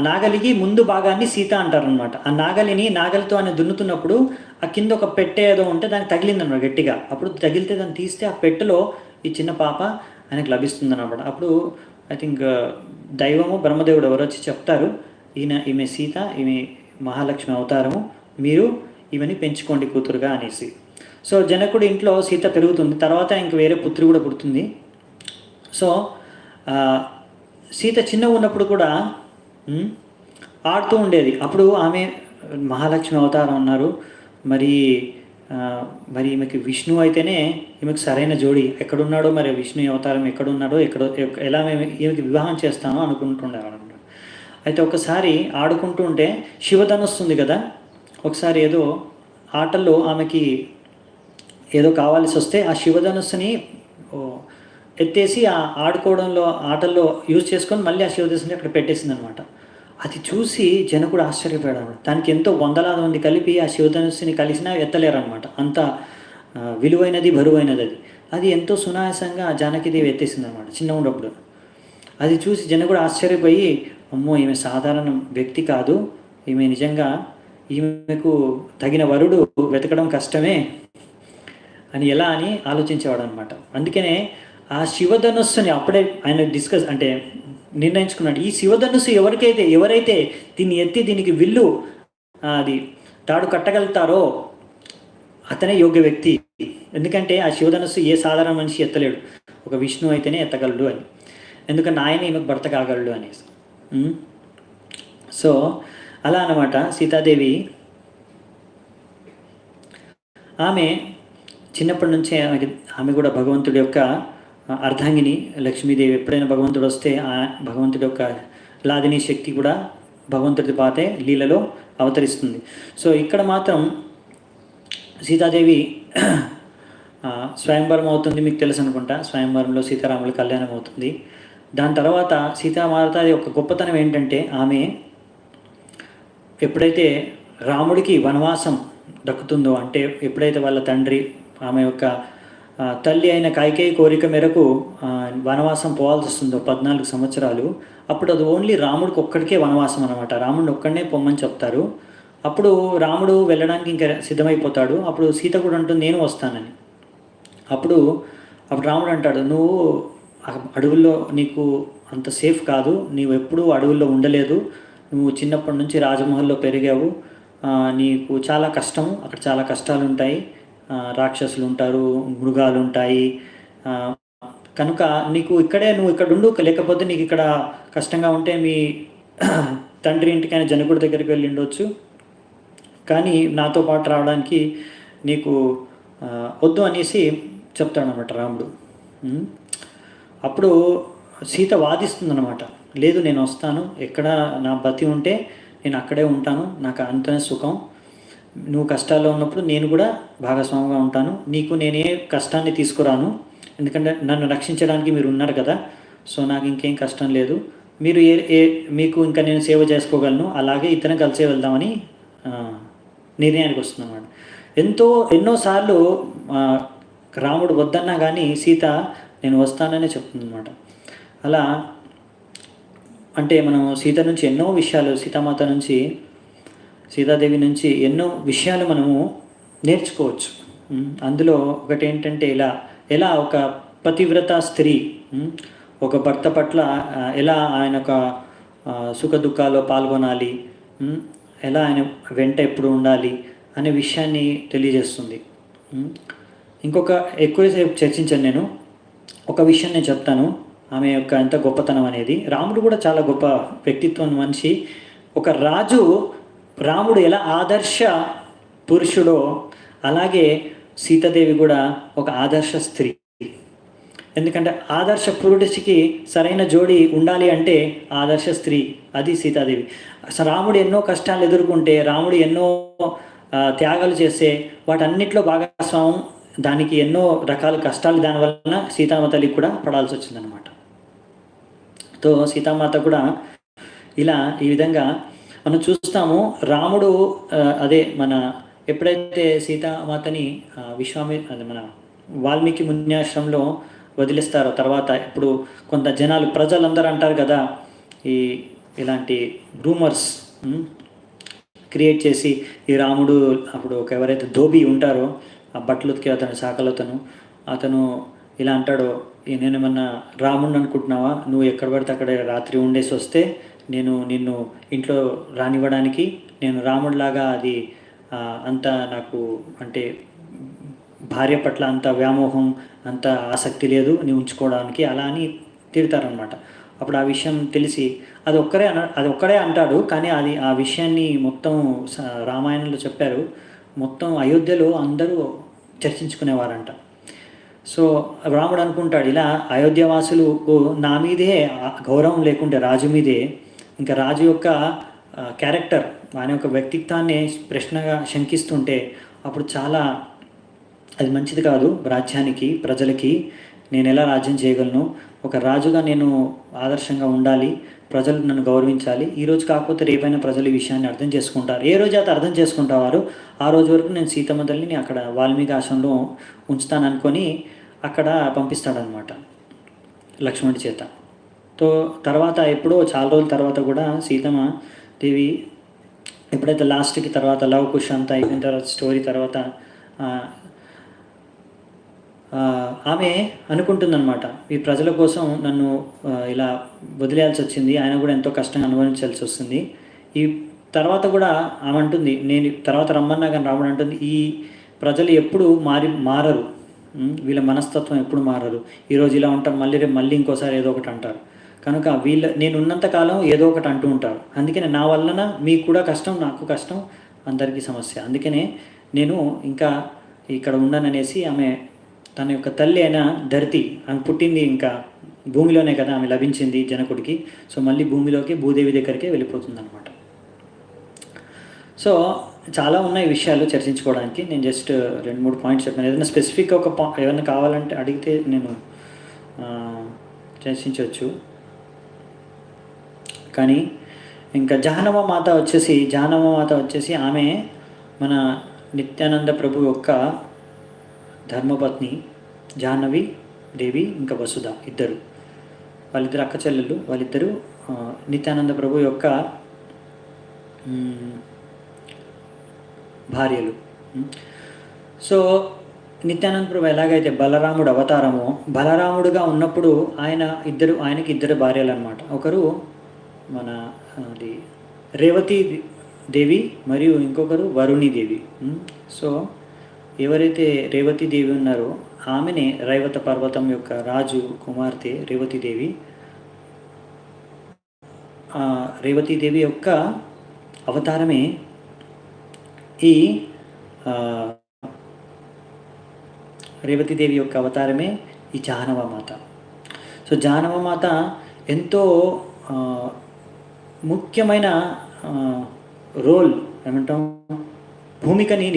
నాగలికి ముందు భాగాన్ని సీత అంటారనమాట. ఆ నాగలితో ఆయన దున్నుతున్నప్పుడు ఆ కింద ఒక పెట్టె ఏదో ఉంటే దానికి తగిలిందనమాట గట్టిగా. అప్పుడు తగిలితే దాన్ని తీస్తే ఆ పెట్టెలో ఈ చిన్న పాప ఆయనకు లభిస్తుందన్నమాట. అప్పుడు ఐ థింక్ దైవము బ్రహ్మదేవుడు ఎవరు వచ్చి చెప్తారు, ఈమె సీత, ఈమె మహాలక్ష్మి అవతారము, మీరు ఈమెని పెంచుకోండి కూతురుగా అనేసి. సో జనకుడి ఇంట్లో సీత పెరుగుతుంది, తర్వాత ఇంక వేరే పుత్రి కూడా పుడుతుంది. సో సీత చిన్న ఉన్నప్పుడు కూడా ఆడుతూ ఉండేది. అప్పుడు ఆమె మహాలక్ష్మి అవతారం అన్నారు. మరి ఈమెకి విష్ణు అయితేనే ఈమెకు సరైన జోడి, ఎక్కడున్నాడో మరి విష్ణు అవతారం ఎక్కడున్నాడో ఎలా ఈమెకి వివాహం చేస్తానో అనుకుంటుండేవాడు. అయితే ఒకసారి ఆడుకుంటూ ఉంటే శివధనుస్సు ఉంది కదా, ఒకసారి ఏదో ఆటల్లో ఆమెకి ఏదో కావాల్సి వస్తే ఆ శివధనుస్సుని ఎత్తేసి ఆ ఆటల్లో యూజ్ చేసుకొని మళ్ళీ ఆ శివధనుస్సుని అక్కడ పెట్టేసింది అనమాట. అది చూసి జనకుడు ఆశ్చర్యపోయాడు. దానికి ఎంతో వందలాది మంది కలిపి ఆ శివధనుస్సుని కలిసినా ఎత్తలేరనమాట, అంత విలువైనది, బరువైనది. అది ఎంతో సునాయాసంగా జానకీదేవి ఎత్తేసింది అనమాట చిన్న ఉన్నప్పుడు. అది చూసి జనకుడు ఆశ్చర్యపోయి, అమ్మో ఈమె సాధారణ వ్యక్తి కాదు, ఈమెకు తగిన వరుడు వెతకడం కష్టమే అని ఆలోచించేవాడు అనమాట. అందుకనే ఆ శివధనుస్సుని అప్పుడే ఆయన నిర్ణయించుకున్నాడు. ఈ శివధనుస్సు ఎవరైతే దీన్ని ఎత్తి దీనికి విల్లు అది తాడు కట్టగలుగుతారో అతనే యోగ్య వ్యక్తి. ఎందుకంటే ఆ శివధనుస్సు ఏ సాధారణ మనిషి ఎత్తలేడు, ఒక విష్ణు అయితేనే ఎత్తగలడు అని. ఎందుకంటే ఆయన ఈమెకు భర్త కాగలడు అనేసి. సో అలా అన్నమాట. సీతాదేవి ఆమె చిన్నప్పటి నుంచే ఆమె కూడా భగవంతుడి యొక్క అర్ధాంగిని లక్ష్మీదేవి ఎప్పుడైనా భగవంతుడు వస్తే ఆ భగవంతుడి యొక్క లాదిని శక్తి కూడా భగవంతుడి పాతే లీలలో అవతరిస్తుంది. సో ఇక్కడ మాత్రం సీతాదేవి స్వయంవరం అవుతుంది, మీకు తెలుసు అనుకుంటా. స్వయంవరంలో సీతారాముల కళ్యాణం అవుతుంది. దాని తర్వాత సీతామాత యొక్క గొప్పతనం ఏంటంటే, ఆమె ఎప్పుడైతే రాముడికి వనవాసం దక్కుతుందో, అంటే ఎప్పుడైతే వాళ్ళ తండ్రి ఆమె యొక్క తల్లి అయిన కైకేయి కోరిక మేరకు వనవాసం పోవాల్సి వస్తుందో 14 సంవత్సరాలు, అప్పుడు అది ఓన్లీ రాముడికి ఒక్కడికే వనవాసం అనమాట. రాముడిని ఒక్కడనే పొమ్మని చెప్తారు. అప్పుడు రాముడు వెళ్ళడానికి ఇంకా సిద్ధమైపోతాడు. అప్పుడు సీత కూడా అంటుంది నేను వస్తానని. అప్పుడు రాముడు అంటాడు, నువ్వు అడవుల్లో నీకు అంత సేఫ్ కాదు, నీవు ఎప్పుడూ అడవుల్లో ఉండలేదు, నువ్వు చిన్నప్పటి నుంచి రాజమహల్లో పెరిగావు, నీకు చాలా కష్టం, అక్కడ చాలా కష్టాలు ఉంటాయి, రాక్షసులు ఉంటారు, మృగాలు ఉంటాయి, కనుక నీకు నువ్వు ఇక్కడ ఉండు, లేకపోతే నీకు ఇక్కడ కష్టంగా ఉంటే మీ తండ్రి ఇంటికైనా జనకుడి దగ్గరికి వెళ్ళి ఉండొచ్చు, కానీ నాతో పాటు రావడానికి నీకు వద్దు అనేసి చెప్తాడనమాట రాముడు. అప్పుడు సీత వాదిస్తుందన్నమాట, లేదు నేను వస్తాను, ఎక్కడ నా బతి ఉంటే నేను అక్కడే ఉంటాను, నాకు అంతనే సుఖం, నువ్వు కష్టాల్లో ఉన్నప్పుడు నేను కూడా భాగస్వామిగా ఉంటాను, నీకు నేనే కష్టాన్ని తీసుకురాను, ఎందుకంటే నన్ను రక్షించడానికి మీరు ఉన్నారు కదా, సో నాకు ఇంకేం కష్టం లేదు, మీరు మీకు ఇంకా నేను సేవ చేసుకోగలను, అలాగే ఇతను కలిసే వెళ్దామని నిర్ణయానికి వస్తుందన్నమాట. ఎన్నోసార్లు రాముడు వద్దన్నా కానీ సీత నేను వస్తాననే చెప్తుందన్నమాట. అలా అంటే మనం సీత నుంచి ఎన్నో విషయాలు, సీతామాత నుంచి, సీతాదేవి నుంచి ఎన్నో విషయాలు మనము నేర్చుకోవచ్చు. అందులో ఒకటి ఏంటంటే, ఎలా ఒక పతివ్రత స్త్రీ ఒక భర్త పట్ల ఎలా ఆయన ఒక సుఖ దుఃఖాల్లో పాల్గొనాలి, ఎలా ఆయన వెంట ఎప్పుడు ఉండాలి అనే విషయాన్ని తెలియజేస్తుంది. ఇంకొక ఎక్కువసేపు చర్చించాను నేను, ఒక విషయం నేను చెప్తాను, ఆమె యొక్క ఎంత గొప్పతనం అనేది. రాముడు కూడా చాలా గొప్ప వ్యక్తిత్వం మనిషి. ఒక రాముడు ఎలా ఆదర్శ పురుషుడో అలాగే సీతాదేవి కూడా ఒక ఆదర్శ స్త్రీ. ఎందుకంటే ఆదర్శ పురుషుడికి సరైన జోడి ఉండాలి అంటే ఆదర్శ స్త్రీ, అది సీతాదేవి. రాముడు ఎన్నో కష్టాలు ఎదుర్కొంటే, రాముడు ఎన్నో త్యాగాలు చేస్తే వాటన్నిటిలో భాగస్వామ్యం, దానికి ఎన్నో రకాల కష్టాలు దానివలన సీతామాత తల్లికి కూడా పడాల్సి వచ్చిందనమాట. తో సీతామాత కూడా ఇలా ఈ విధంగా మనం చూస్తాము. రాముడు మన ఎప్పుడైతే సీతామాతని అదే మన వాల్మీకి మున్యాశ్రమంలో వదిలిస్తారో తర్వాత, ఇప్పుడు కొంత జనాలు ప్రజలందరూ అంటారు కదా, ఇలాంటి రూమర్స్ క్రియేట్ చేసి ఈ రాముడు అప్పుడు ఎవరైతే ధోబి ఉంటారో ఆ బట్టలు ఉతికి అతను శాఖలతను అతను ఇలా అంటాడో, నేనేమన్నా రాముడిని అనుకుంటున్నావా, నువ్వు ఎక్కడ పడితే అక్కడ రాత్రి ఉండేసి వస్తే నేను నిన్ను ఇంట్లో రానివ్వడానికి నేను రాముడిలాగా అది అంత నాకు అంటే భార్య పట్ల అంత వ్యామోహం అంత ఆసక్తి లేదు నీ ఉంచుకోవడానికి, అలా అని తిడతారనమాట. అప్పుడు ఆ విషయం తెలిసి అది ఒక్కడే అంటాడు, కానీ ఆ విషయాన్ని మొత్తం రామాయణంలో చెప్పారు, మొత్తం అయోధ్యలో అందరూ చర్చించుకునేవారంట. సో రాముడు అనుకుంటాడు, ఇలా అయోధ్యవాసులు నా మీదే గౌరవం లేకుంటే రాజు మీదే, ఇంకా రాజు యొక్క క్యారెక్టర్ ఆయన యొక్క వ్యక్తిత్వాన్ని ప్రశ్నగా శంకిస్తుంటే అప్పుడు చాలా అది మంచిది కాదు రాజ్యానికి, ప్రజలకి. నేను ఎలా రాజ్యం చేయగలను, ఒక రాజుగా నేను ఆదర్శంగా ఉండాలి, ప్రజలు నన్ను గౌరవించాలి, ఈరోజు కాకపోతే రేపైనా ప్రజలు ఈ విషయాన్ని అర్థం చేసుకుంటారు, ఏ రోజు అయితే అర్థం చేసుకుంటావారు ఆ రోజు వరకు నేను సీతమ్మ తల్లిని అక్కడ వాల్మీకి ఆశ్రమంలో ఉంచుతాననుకొని అక్కడ పంపిస్తాడనమాట లక్ష్మణుడి చేత. తర్వాత ఎప్పుడో చాలా రోజుల తర్వాత కూడా సీతమ్మ దేవి ఎప్పుడైతే లాస్ట్కి తర్వాత లవ్ కుష్ అంతా అయిపోయిన తర్వాత స్టోరీ తర్వాత ఆమె అనుకుంటుందన్నమాట, ఈ ప్రజల కోసం నన్ను ఇలా వదిలేయాల్సి వచ్చింది, ఆయన కూడా ఎంతో కష్టంగా అనుభవించాల్సి వస్తుంది. ఈ తర్వాత కూడా ఆమె అంటుంది, నేను తర్వాత రమ్మన్నా కానీ రాముడు అంటుంది, ఈ ప్రజలు ఎప్పుడు మారరు, వీళ్ళ మనస్తత్వం ఎప్పుడు మారరు, ఈరోజు ఇలా ఉంటారు మళ్ళీ ఇంకోసారి ఏదో ఒకటి అంటారు, కనుక నేను ఉన్నంతకాలం ఏదో ఒకటి అంటూ ఉంటారు, అందుకనే నా వలన మీకు కూడా కష్టం, నాకు కష్టం, అందరికీ సమస్య, అందుకనే నేను ఇంకా ఇక్కడ ఉండననేసి ఆమె తన యొక్క తల్లి అయిన ధరితి, ఆమె పుట్టింది ఇంకా భూమిలోనే కదా, ఆమె లభించింది జనకుడికి. సో మళ్ళీ భూమిలోకి భూదేవి దగ్గరికే వెళ్ళిపోతుంది అనమాట. సో చాలా ఉన్నాయి విషయాలు చర్చించుకోవడానికి. నేను జస్ట్ 2-3 పాయింట్స్ చెప్పాను. ఏదైనా స్పెసిఫిక్ ఏదైనా కావాలంటే అడిగితే నేను చర్చించవచ్చు. కానీ ఇంకా జాహ్నవ మాత వచ్చేసి ఆమె మన నిత్యానంద ప్రభు యొక్క ధర్మపత్ని. జాహ్నవి దేవి ఇంకా వసుధ ఇద్దరు, వాళ్ళిద్దరు అక్క చెల్లెళ్ళు. వాళ్ళిద్దరూ నిత్యానంద ప్రభు యొక్క భార్యలు. సో నిత్యానంద ప్రభు ఎలాగైతే బలరాముడు అవతారమో, బలరాముడుగా ఉన్నప్పుడు ఆయనకి ఇద్దరు భార్యలు అనమాట. ఒకరు మన అది రేవతి దేవి మరియు ఇంకొకరు వరుణి దేవి. సో ఎవరైతే రేవతి దేవి ఉన్నారో ఆమెనే రైవత పర్వతం యొక్క రాజు కుమార్తె రేవతీదేవి. రేవతీదేవి యొక్క అవతారమే ఈ రేవతీదేవి యొక్క అవతారమే ఈ జాహ్నవ మాత. సో జాహ్నవ మాత ఎంతో ముఖ్యమైన రోల్ ఏమంటాం భూమికని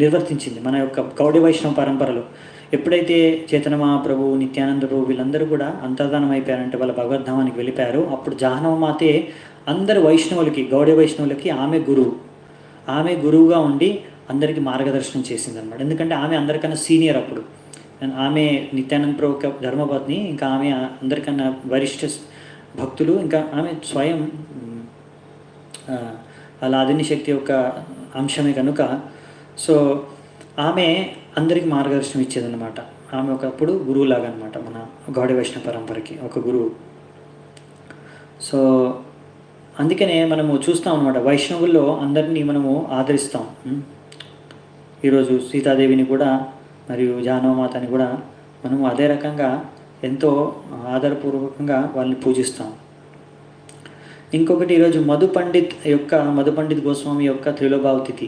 నిర్వర్తించింది మన యొక్క గౌడీ వైష్ణవ పరంపరలో. ఎప్పుడైతే చైతన్య మహాప్రభు, నిత్యానంద ప్రభు వీళ్ళందరూ కూడా అంతర్ధానం అయిపోయారంటే, వాళ్ళ భగవద్ధామానికి వెళ్ళిపోయారు, అప్పుడు జాహ్నవ మాతే అందరు వైష్ణవులకి, గౌడీ వైష్ణవులకి ఆమె గురువుగా ఉండి అందరికీ మార్గదర్శనం చేసింది అనమాట. ఎందుకంటే ఆమె అందరికన్నా సీనియర్ అప్పుడు. ఆమె నిత్యానంద ప్రభు ధర్మపత్ని, ఇంకా ఆమె అందరికన్నా వరిష్ఠ భక్తులు, ఇంకా ఆమె స్వయం లాదిని శక్తి యొక్క అంశమే కనుక సో ఆమె అందరికీ మార్గదర్శనం ఇచ్చేదన్నమాట. ఆమె ఒకప్పుడు గురువులాగా అనమాట మన గౌడీ వైష్ణవ పరంపరకి ఒక గురువు. సో అందుకనే మనము చూస్తాం అనమాట, వైష్ణవుల్లో అందరినీ మనము ఆదరిస్తాం. ఈరోజు సీతాదేవిని కూడా మరియు జాహ్నవమాతని కూడా మనము అదే రకంగా ఎంతో ఆదరపూర్వకంగా వాళ్ళని పూజిస్తాం. ఇంకొకటి ఈరోజు మధు పండిత్ గోస్వామి యొక్క త్రిలోభావ తిథి.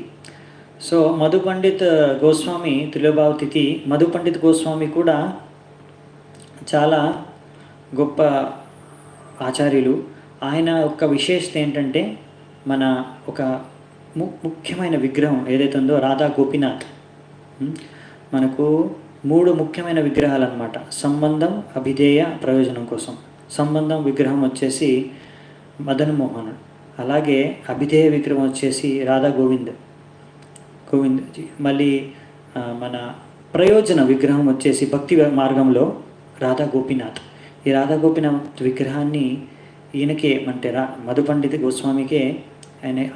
సో మధు పండిత్ గోస్వామి త్రిలోభావ తిథి. మధు పండిత్ గోస్వామి కూడా చాలా గొప్ప ఆచార్యులు. ఆయన యొక్క విశేషత ఏంటంటే మన ఒక ముఖ్యమైన విగ్రహం ఏదైతే ఉందో రాధా గోపీనాథ్. మనకు 3 ముఖ్యమైన విగ్రహాలు అన్నమాట. సంబంధం, అభిధేయ, ప్రయోజనం కోసం. సంబంధం విగ్రహం వచ్చేసి మదన్ మోహన్, అలాగే అభిధేయ విగ్రహం వచ్చేసి రాధా గోవింద్. మళ్ళీ మన ప్రయోజన విగ్రహం వచ్చేసి భక్తి మార్గంలో రాధా గోపీనాథ్. ఈ రాధా గోపీనాథ్ విగ్రహాన్ని ఈయనకే అంటే మధు పండిత్ గోస్వామికే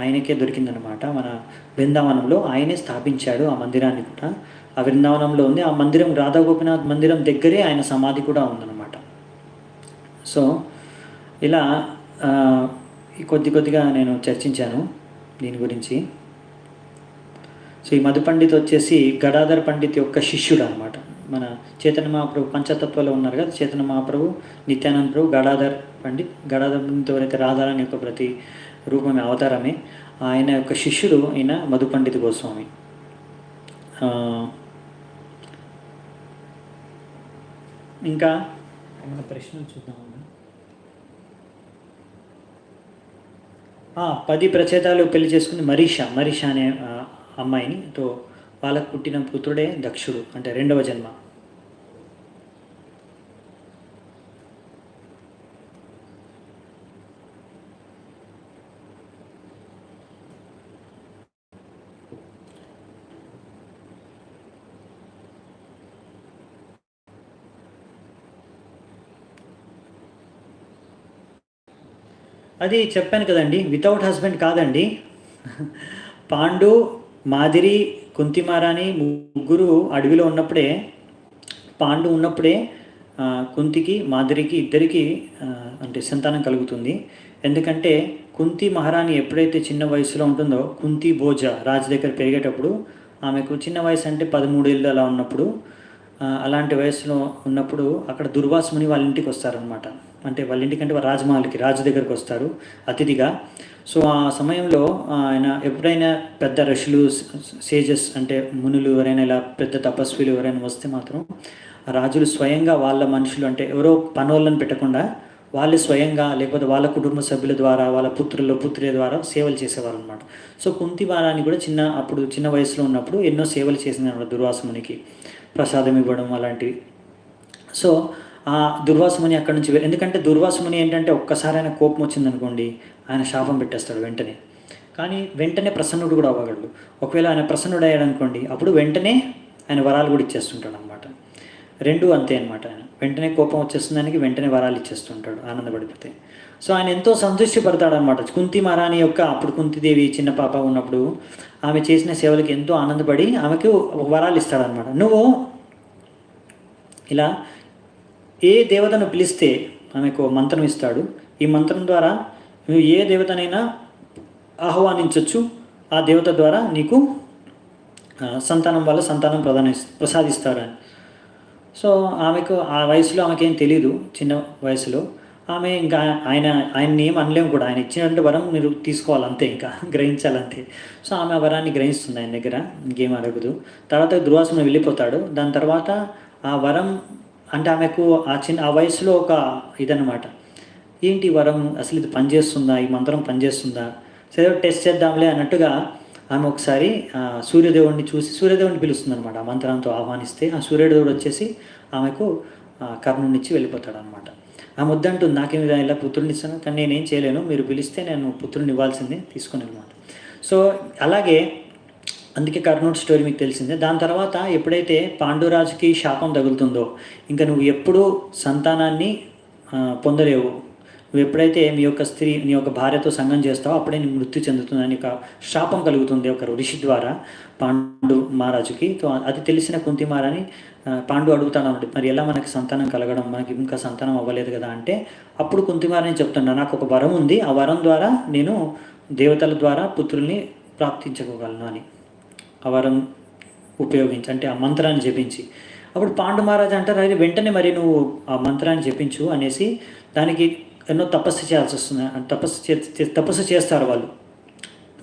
ఆయనకే దొరికిందనమాట. మన బృందావనంలో ఆయనే స్థాపించాడు ఆ మందిరాన్ని కూడా. ఆ బృందావనంలో ఉంది. ఆ మందిరం రాధా గోపీనాథ్ మందిరం దగ్గరే ఆయన సమాధి కూడా ఉందన్నమాట. సో ఇలా కొద్దిగా నేను చర్చించాను దీని గురించి. సో ఈ మధు పండిత్ వచ్చేసి గడాధర్ పండిత్ యొక్క శిష్యుడు అనమాట. మన చైతన్య మహాప్రభు పంచతత్వలో ఉన్నారు కదా, చైతన్య మహాప్రభు, నిత్యానంద ప్రభు, గడాధర్ పండిత్ ఎవరైతే రాధారాణి యొక్క ప్రతి రూపమే అవతారమే. ఆయన యొక్క శిష్యుడు అయిన మధు పండిత్ గోస్వామి. ఇంకా ఏమైనా ప్రశ్నలు చూద్దామన్నా. 10 ప్రచేతాలు పెళ్లి చేసుకుని మరీషా అనే అమ్మాయిని. తో వాళ్ళకు పుట్టిన పుత్రుడే దక్షుడు, అంటే 2వ జన్మ. అది చెప్పాను కదండి, వితౌట్ హస్బెండ్ కాదండి. పాండు, మాదిరి, కుంతిమారాని ముగ్గురు అడవిలో ఉన్నప్పుడే, పాండు ఉన్నప్పుడే కుంతికి, మాదిరికి ఇద్దరికి అంటే సంతానం కలుగుతుంది. ఎందుకంటే కుంతి మహారాణి ఎప్పుడైతే చిన్న వయసులో ఉంటుందో, కుంతి భోజ రాజు దగ్గర పెరిగేటప్పుడు ఆమెకు చిన్న వయసు అంటే 13 ఏళ్ళు అలా ఉన్నప్పుడు, అలాంటి వయసులో ఉన్నప్పుడు అక్కడ దుర్వాసముని వాళ్ళ ఇంటికి వస్తారనమాట. అంటే వాళ్ళ ఇంటికంటే రాజమహల్కి, రాజు దగ్గరికి వస్తారు అతిథిగా. సో ఆ సమయంలో ఆయన ఎప్పుడైనా పెద్ద ఋషులు, సేజెస్ అంటే మునులు ఎవరైనా ఇలా పెద్ద తపస్విలు ఎవరైనా వస్తే మాత్రం రాజులు స్వయంగా వాళ్ళ మనుషులు అంటే ఎవరో పనోళ్ళని పెట్టకుండా వాళ్ళే స్వయంగా లేకపోతే వాళ్ళ కుటుంబ సభ్యుల ద్వారా వాళ్ళ పుత్రుల ద్వారా సేవలు చేసేవారు అనమాట. సో కుంతి మహారాణి కూడా అప్పుడు చిన్న వయసులో ఉన్నప్పుడు ఎన్నో సేవలు చేసింది అనమాట దుర్వాసమునికి, ప్రసాదం ఇవ్వడం అలాంటివి. సో ఆ దుర్వాసముని అక్కడి నుంచి ఎందుకంటే దుర్వాసముని ఏంటంటే ఒక్కసారి ఆయన కోపం వచ్చిందనుకోండి ఆయన శాపం పెట్టేస్తాడు వెంటనే. కానీ వెంటనే ప్రసన్నుడు కూడా అవ్వగలడు. ఒకవేళ ఆయన ప్రసన్నుడు అయ్యాడు అనుకోండి అప్పుడు వెంటనే ఆయన వరాలు కూడా ఇచ్చేస్తుంటాడు అనమాట. రెండు అంతే అనమాట. ఆయన వెంటనే కోపం వచ్చేస్తుంది దానికి వెంటనే వరాలు ఇచ్చేస్తుంటాడు ఆనందపడిపోతే. సో ఆయన ఎంతో సంతృష్టి పడతాడు అనమాట. కుంతి మహారాణి యొక్క అప్పుడు కుంతిదేవి చిన్న పాప ఉన్నప్పుడు ఆమె చేసిన సేవలకి ఎంతో ఆనందపడి ఆమెకు వరాలు ఇస్తాడనమాట. నువ్వు ఇలా ఏ దేవతను పిలిస్తే ఆమెకు మంత్రం ఇస్తాడు. ఈ మంత్రం ద్వారా నువ్వు ఏ దేవతనైనా ఆహ్వానించవచ్చు. ఆ దేవత ద్వారా నీకు సంతానం వల్ల సంతానం ప్రసాదిస్తారని. సో ఆమెకు ఆ వయసులో ఆమెకేం తెలీదు, చిన్న వయసులో. ఆమె ఇంకా ఆయన్ని ఏం అనలేము కూడా. ఆయన ఇచ్చినటువంటి వరం మీరు తీసుకోవాలంతే, ఇంకా గ్రహించాలంతే. సో ఆమె ఆ వరాన్ని గ్రహిస్తుంది ఆయన దగ్గర, ఇంకేం అడగదు. తర్వాత దుర్వాసన వెళ్ళిపోతాడు. దాని తర్వాత ఆ వరం అంటే ఆమెకు ఆ వయసులో ఒక ఇదనమాట, ఏంటి వరం అసలు ఇది పనిచేస్తుందా, ఈ మంత్రం పనిచేస్తుందా, సరే టెస్ట్ చేద్దాంలే అన్నట్టుగా ఆమె ఒకసారి సూర్యదేవుడిని చూసి సూర్యదేవుడిని పిలుస్తుంది అనమాట. ఆ మంత్రంతో ఆహ్వానిస్తే ఆ సూర్యదేవుడు వచ్చేసి ఆమెకు కర్ణునిచ్చి వెళ్ళిపోతాడు అనమాట. ఆమె వద్దంటుంది, నాకేమి ఇలా పుత్రుడిని ఇస్తాను కానీ నేనేం చేయలేను, మీరు పిలిస్తే నేను పుత్రుడిని ఇవ్వాల్సిందే తీసుకుని అనమాట. సో అలాగే అందుకే కర్ణుడి స్టోరీ మీకు తెలిసిందే. దాని తర్వాత ఎప్పుడైతే పాండురాజుకి శాపం తగులుతుందో ఇంకా నువ్వు ఎప్పుడూ సంతానాన్ని పొందలేవు, నువ్వు ఎప్పుడైతే నీ యొక్క భార్యతో సంగం చేస్తావో అప్పుడే నీ మృత్యు చెందుతుందని ఒక శాపం కలుగుతుంది ఒక ఋషి ద్వారా పాండు మహారాజుకి. సో అది తెలిసిన కుంతి మహారాణి పాండు అడుగుతాను అన్నట్టు, మరి ఎలా మనకి సంతానం కలగడం, మనకి ఇంకా సంతానం అవ్వలేదు కదా అంటే అప్పుడు కుంతి మహారాణి చెప్తున్నా, నాకు ఒక వరం ఉంది, ఆ వరం ద్వారా నేను దేవతల ద్వారా పుత్రుల్ని ప్రాప్తించుకోగలను అని. ఆ వరం ఉపయోగించి అంటే ఆ మంత్రాన్ని జపించి. అప్పుడు పాండు మహారాజు అంటారు, అది వెంటనే మరి నువ్వు ఆ మంత్రాన్ని జపించు అనేసి దానికి ఎన్నో తపస్సు చేయాల్సి వస్తుంది. తపస్సు చేస్తారు వాళ్ళు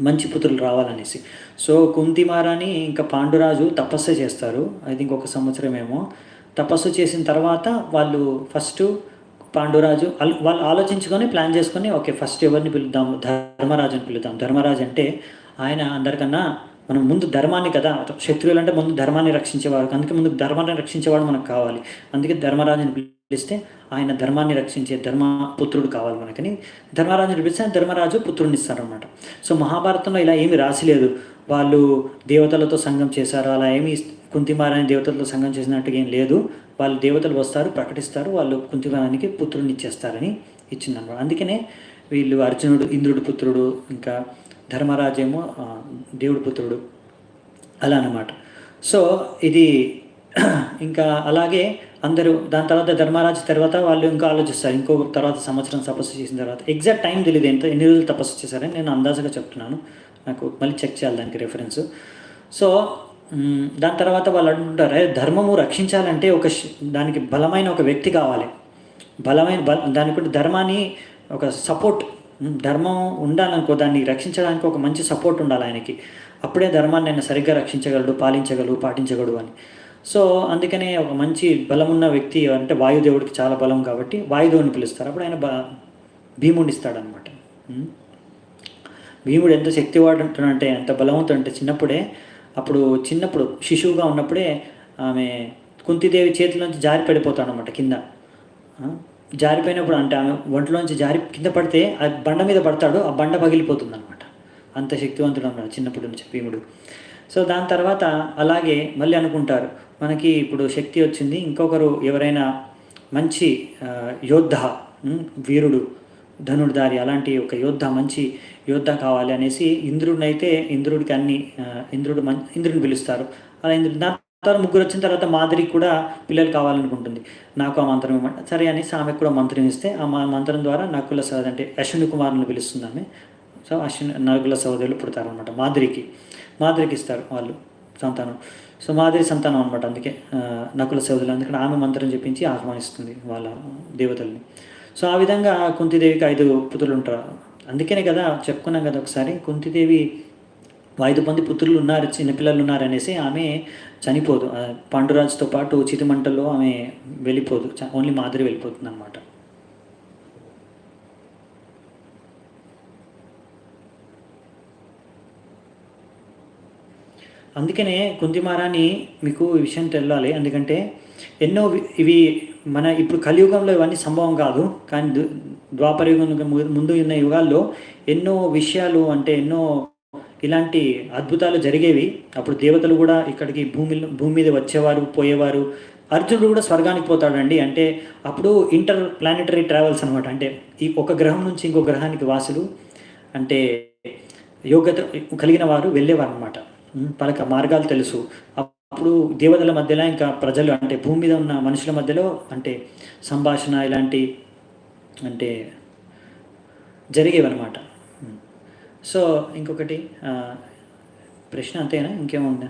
మంచి పుత్రులు రావాలనేసి. సో కుంతి మహారాణి ఇంకా పాండురాజు తపస్సు చేస్తారు. అది ఇంకొక సంవత్సరం ఏమో. తపస్సు చేసిన తర్వాత వాళ్ళు ఫస్ట్ పాండురాజు వాళ్ళు ఆలోచించుకొని ప్లాన్ చేసుకొని ఓకే ఫస్ట్ ఎవరిని పిలుద్దాం, ధర్మరాజుని పిలుద్దాం. ధర్మరాజు అంటే ఆయన అందరికన్నా మనం ముందు ధర్మాన్ని కదా, శత్రువులు అంటే ముందు ధర్మాన్ని రక్షించేవారు, అందుకే ముందు ధర్మాన్ని రక్షించేవాడు మనకు కావాలి. అందుకే ధర్మరాజుని పిలిస్తే ఆయన ధర్మాన్ని రక్షించే ధర్మపుత్రుడు కావాలి మనకని ధర్మరాజుని పిలిస్తే ధర్మరాజు పుత్రుడిని ఇస్తారనమాట. సో మహాభారతంలో ఇలా ఏమీ రాసిలేదు వాళ్ళు దేవతలతో సంఘం చేశారు, అలా ఏమీ కుంతిమారాని దేవతలతో సంఘం చేసినట్టుగా ఏం లేదు. వాళ్ళు దేవతలు వస్తారు, ప్రకటిస్తారు, వాళ్ళు కుంతిమారానికి పుత్రుడిని ఇచ్చేస్తారని ఇచ్చిందనమాట. అందుకనే వీళ్ళు అర్జునుడు ఇంద్రుడి పుత్రుడు, ఇంకా ధర్మరాజేమో దేవుడి పుత్రుడు, అలా అన్నమాట. సో ఇది ఇంకా అలాగే అందరూ దాని తర్వాత ధర్మరాజు తర్వాత వాళ్ళు ఇంకా ఆలోచిస్తారు. ఇంకో తర్వాత సంవత్సరం తపస్సు చేసిన తర్వాత ఎగ్జాక్ట్ టైం తెలియదు ఎన్ని రోజులు తపస్సు చేశారని, నేను అందాజగా చెప్తున్నాను, నాకు మళ్ళీ చెక్ చేయాలి దానికి రెఫరెన్స్. సో దాని తర్వాత వాళ్ళు అంటుంటారు, ధర్మము రక్షించాలంటే దానికి బలమైన ఒక వ్యక్తి కావాలి, దానికి ధర్మాన్ని ఒక సపోర్ట్, ధర్మం ఉండాలనుకో, దాన్ని రక్షించడానికి ఒక మంచి సపోర్ట్ ఉండాలి ఆయనకి, అప్పుడే ధర్మాన్ని ఆయన సరిగ్గా రక్షించగలడు, పాటించగలడు అని. సో అందుకనే ఒక మంచి బలమున్న వ్యక్తి అంటే వాయుదేవుడికి చాలా బలం కాబట్టి వాయుదేవుని పిలుస్తారు. అప్పుడు ఆయన భీముడిని ఇస్తాడనమాట. భీముడు ఎంత శక్తివాడు అంటే ఎంత బలవంతుడు అంటే చిన్నప్పుడు శిశువుగా ఉన్నప్పుడే ఆమె కుంతిదేవి చేతిలోంచి జారి పడిపోతాడు అనమాట కింద. జారిపోయినప్పుడు అంటే ఆమె ఒంట్లోంచి జారి కింద పడితే ఆ బండ మీద పడతాడు, ఆ బండ పగిలిపోతుంది అనమాట. అంత శక్తివంతుడు అన్నాడు చిన్నప్పటి నుంచి భీముడు. సో దాని తర్వాత అలాగే మళ్ళీ అనుకుంటారు, మనకి ఇప్పుడు శక్తి వచ్చింది, ఇంకొకరు ఎవరైనా మంచి యోద్ధ, వీరుడు, ధనుర్ధారి అలాంటి ఒక మంచి యోద్ధ కావాలి అనేసి ఇంద్రుడిని పిలుస్తారు. అలా తర్వాత ముగ్గురు వచ్చిన తర్వాత మాదిరికి కూడా పిల్లలు కావాలనుకుంటుంది, నాకు ఆ మంత్రం ఇవ్వమంటే సరే అనేసి ఆమెకు కూడా మంత్రం ఇస్తే ఆ మంత్రం ద్వారా నకుల సహోదరు అంటే అశ్విని కుమారుని పిలుస్తుంది ఆమె. సో నకుల సహోదరులు పుడతారనమాట. మాదిరికి ఇస్తారు వాళ్ళు సంతానం. సో మాదిరి సంతానం అనమాట, అందుకే నకుల సహోదరులు. అందుకని ఆమె మంత్రం చెప్పించి ఆహ్వానిస్తుంది వాళ్ళ దేవతల్ని. సో ఆ విధంగా కుంతిదేవికి 5 పుత్రులు ఉంటారు, అందుకనే కదా చెప్పుకున్నాం కదా ఒకసారి, కుంతిదేవి 5 మంది పుత్రులు ఉన్నారు, చిన్నపిల్లలు ఉన్నారనేసి ఆమె చనిపోదు. పాండురాజుతో పాటు చితిమంటల్లో ఆమె వెళ్ళిపోదు, ఓన్లీ మాదిరి వెళ్ళిపోతుంది అనమాట. అందుకనే కుంతిమారాని మీకు ఈ విషయం తెలాలి. ఎందుకంటే ఎన్నో ఇవి మన ఇప్పుడు కలియుగంలో ఇవన్నీ సంభవం కాదు, కానీ ద్వాపర యుగం ముందు ఉన్న యుగాల్లో ఎన్నో విషయాలు, అంటే ఎన్నో ఇలాంటి అద్భుతాలు జరిగేవి. అప్పుడు దేవతలు కూడా ఇక్కడికి భూమి మీద వచ్చేవారు, పోయేవారు. అర్జునుడు కూడా స్వర్గానికి పోతాడండి. అంటే అప్పుడు ఇంటర్ ప్లానెటరీ ట్రావెల్స్ అనమాట. అంటే ఈ ఒక గ్రహం నుంచి ఇంకో గ్రహానికి వాసులు, అంటే యోగ్యత కలిగిన వారు వెళ్ళేవారు అనమాట. వాళ్ళకి మార్గాలు తెలుసు. అప్పుడు దేవతల మధ్యలో ఇంకా ప్రజలు, అంటే భూమి మీద ఉన్న మనుషుల మధ్యలో అంటే సంభాషణ ఇలాంటి అంటే జరిగేవన్నమాట. సో ఇంకొకటి ప్రశ్న అంతేనా, ఇంకేముందా?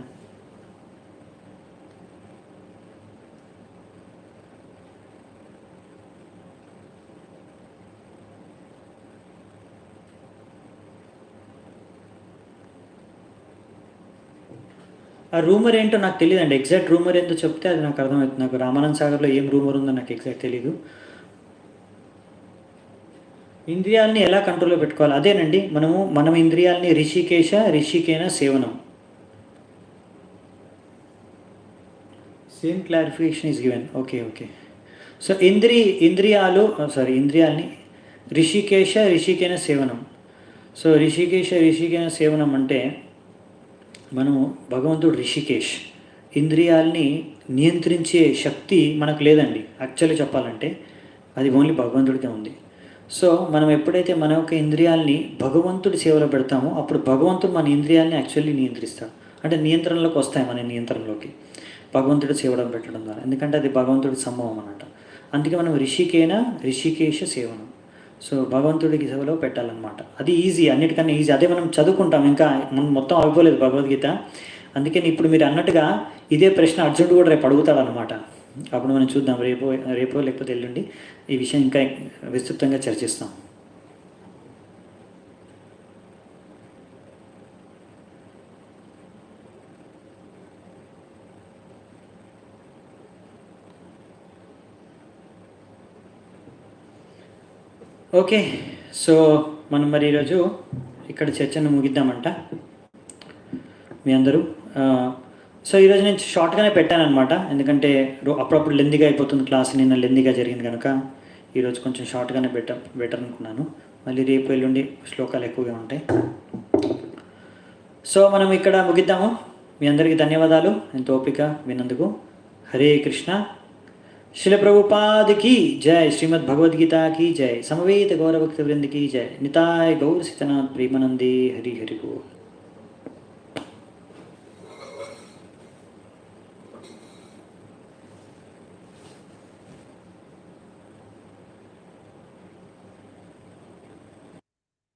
ఆ రూమర్ ఏంటో నాకు తెలియదండి. ఎగ్జాక్ట్ రూమర్ ఏంటో చెప్తే అది నాకు అర్థమవుతుంది. నాకు రామానంద్ సాగర్లో ఏం రూమర్ ఉందో నాకు ఎగ్జాక్ట్ తెలీదు. ఇంద్రియాలని ఎలా కంట్రోల్లో పెట్టుకోవాలి అదేనండి. మనం ఇంద్రియాలని రిషికేన సేవనం. Same clarification is given. Okay. So ఇంద్రియాలని రిషికేన సేవనం. సో రిషికేన సేవనం అంటే మనము భగవంతుడు రిషికేష్. ఇంద్రియాలని నియంత్రించే శక్తి మనకు లేదండి. యాక్చువల్లీ చెప్పాలంటే అది ఓన్లీ భగవంతుడికే ఉంది. సో మనం ఎప్పుడైతే మన యొక్క ఇంద్రియాలని భగవంతుడి సేవలో పెడతామో అప్పుడు భగవంతుడు మన ఇంద్రియాలని యాక్చువల్లీ నియంత్రిస్తాడు. అంటే నియంత్రణలోకి వస్తాయి, మన నియంత్రణలోకి భగవంతుడి సేవలో పెట్టడం ద్వారా. ఎందుకంటే అది భగవంతుడి సంభవం అన్నమాట. అందుకే మనం రిషికేశ సేవనం. సో భగవంతుడికి సేవలో పెట్టాలన్నమాట. అది ఈజీ, అన్నిటికన్నా ఈజీ. అదే మనం చదువుకుంటాం, ఇంకా మనం మొత్తం అయిపోలేదు భగవద్గీత. అందుకని ఇప్పుడు మీరు అన్నట్టుగా ఇదే ప్రశ్న అర్జునుడు కూడా రేపు అడుగుతాడు అనమాట. అప్పుడు మనం చూద్దాం, రేపో లేకపోతే ఎల్లుండి ఈ విషయం ఇంకా విస్తృతంగా చర్చిస్తాం. ఓకే, సో మనం మరి ఈరోజు ఇక్కడ చర్చను ముగిద్దామంట మీ అందరూ. సో ఈరోజు నేను షార్ట్గానే పెట్టాను అనమాట, ఎందుకంటే అప్పుడప్పుడు లెందీగా అయిపోతుంది క్లాస్. నిన్న లెందీగా జరిగింది కనుక ఈరోజు కొంచెం షార్ట్గానే బెటర్ అనుకున్నాను. మళ్ళీ రేపు ఎల్లుండి శ్లోకాలు ఎక్కువగా ఉంటాయి. సో మనం ఇక్కడ ముగిద్దాము. మీ అందరికీ ధన్యవాదాలు ఎంతో ఓపిక విన్నందుకు. హరే కృష్ణ. शिल प्रभुपाद की जय. श्रीमद् भगवद गीता की जय. समवेत गौर भक्त वृंद की जय. निताय गौर सीतनाथ प्रेमानंदे हरि हरि बोल.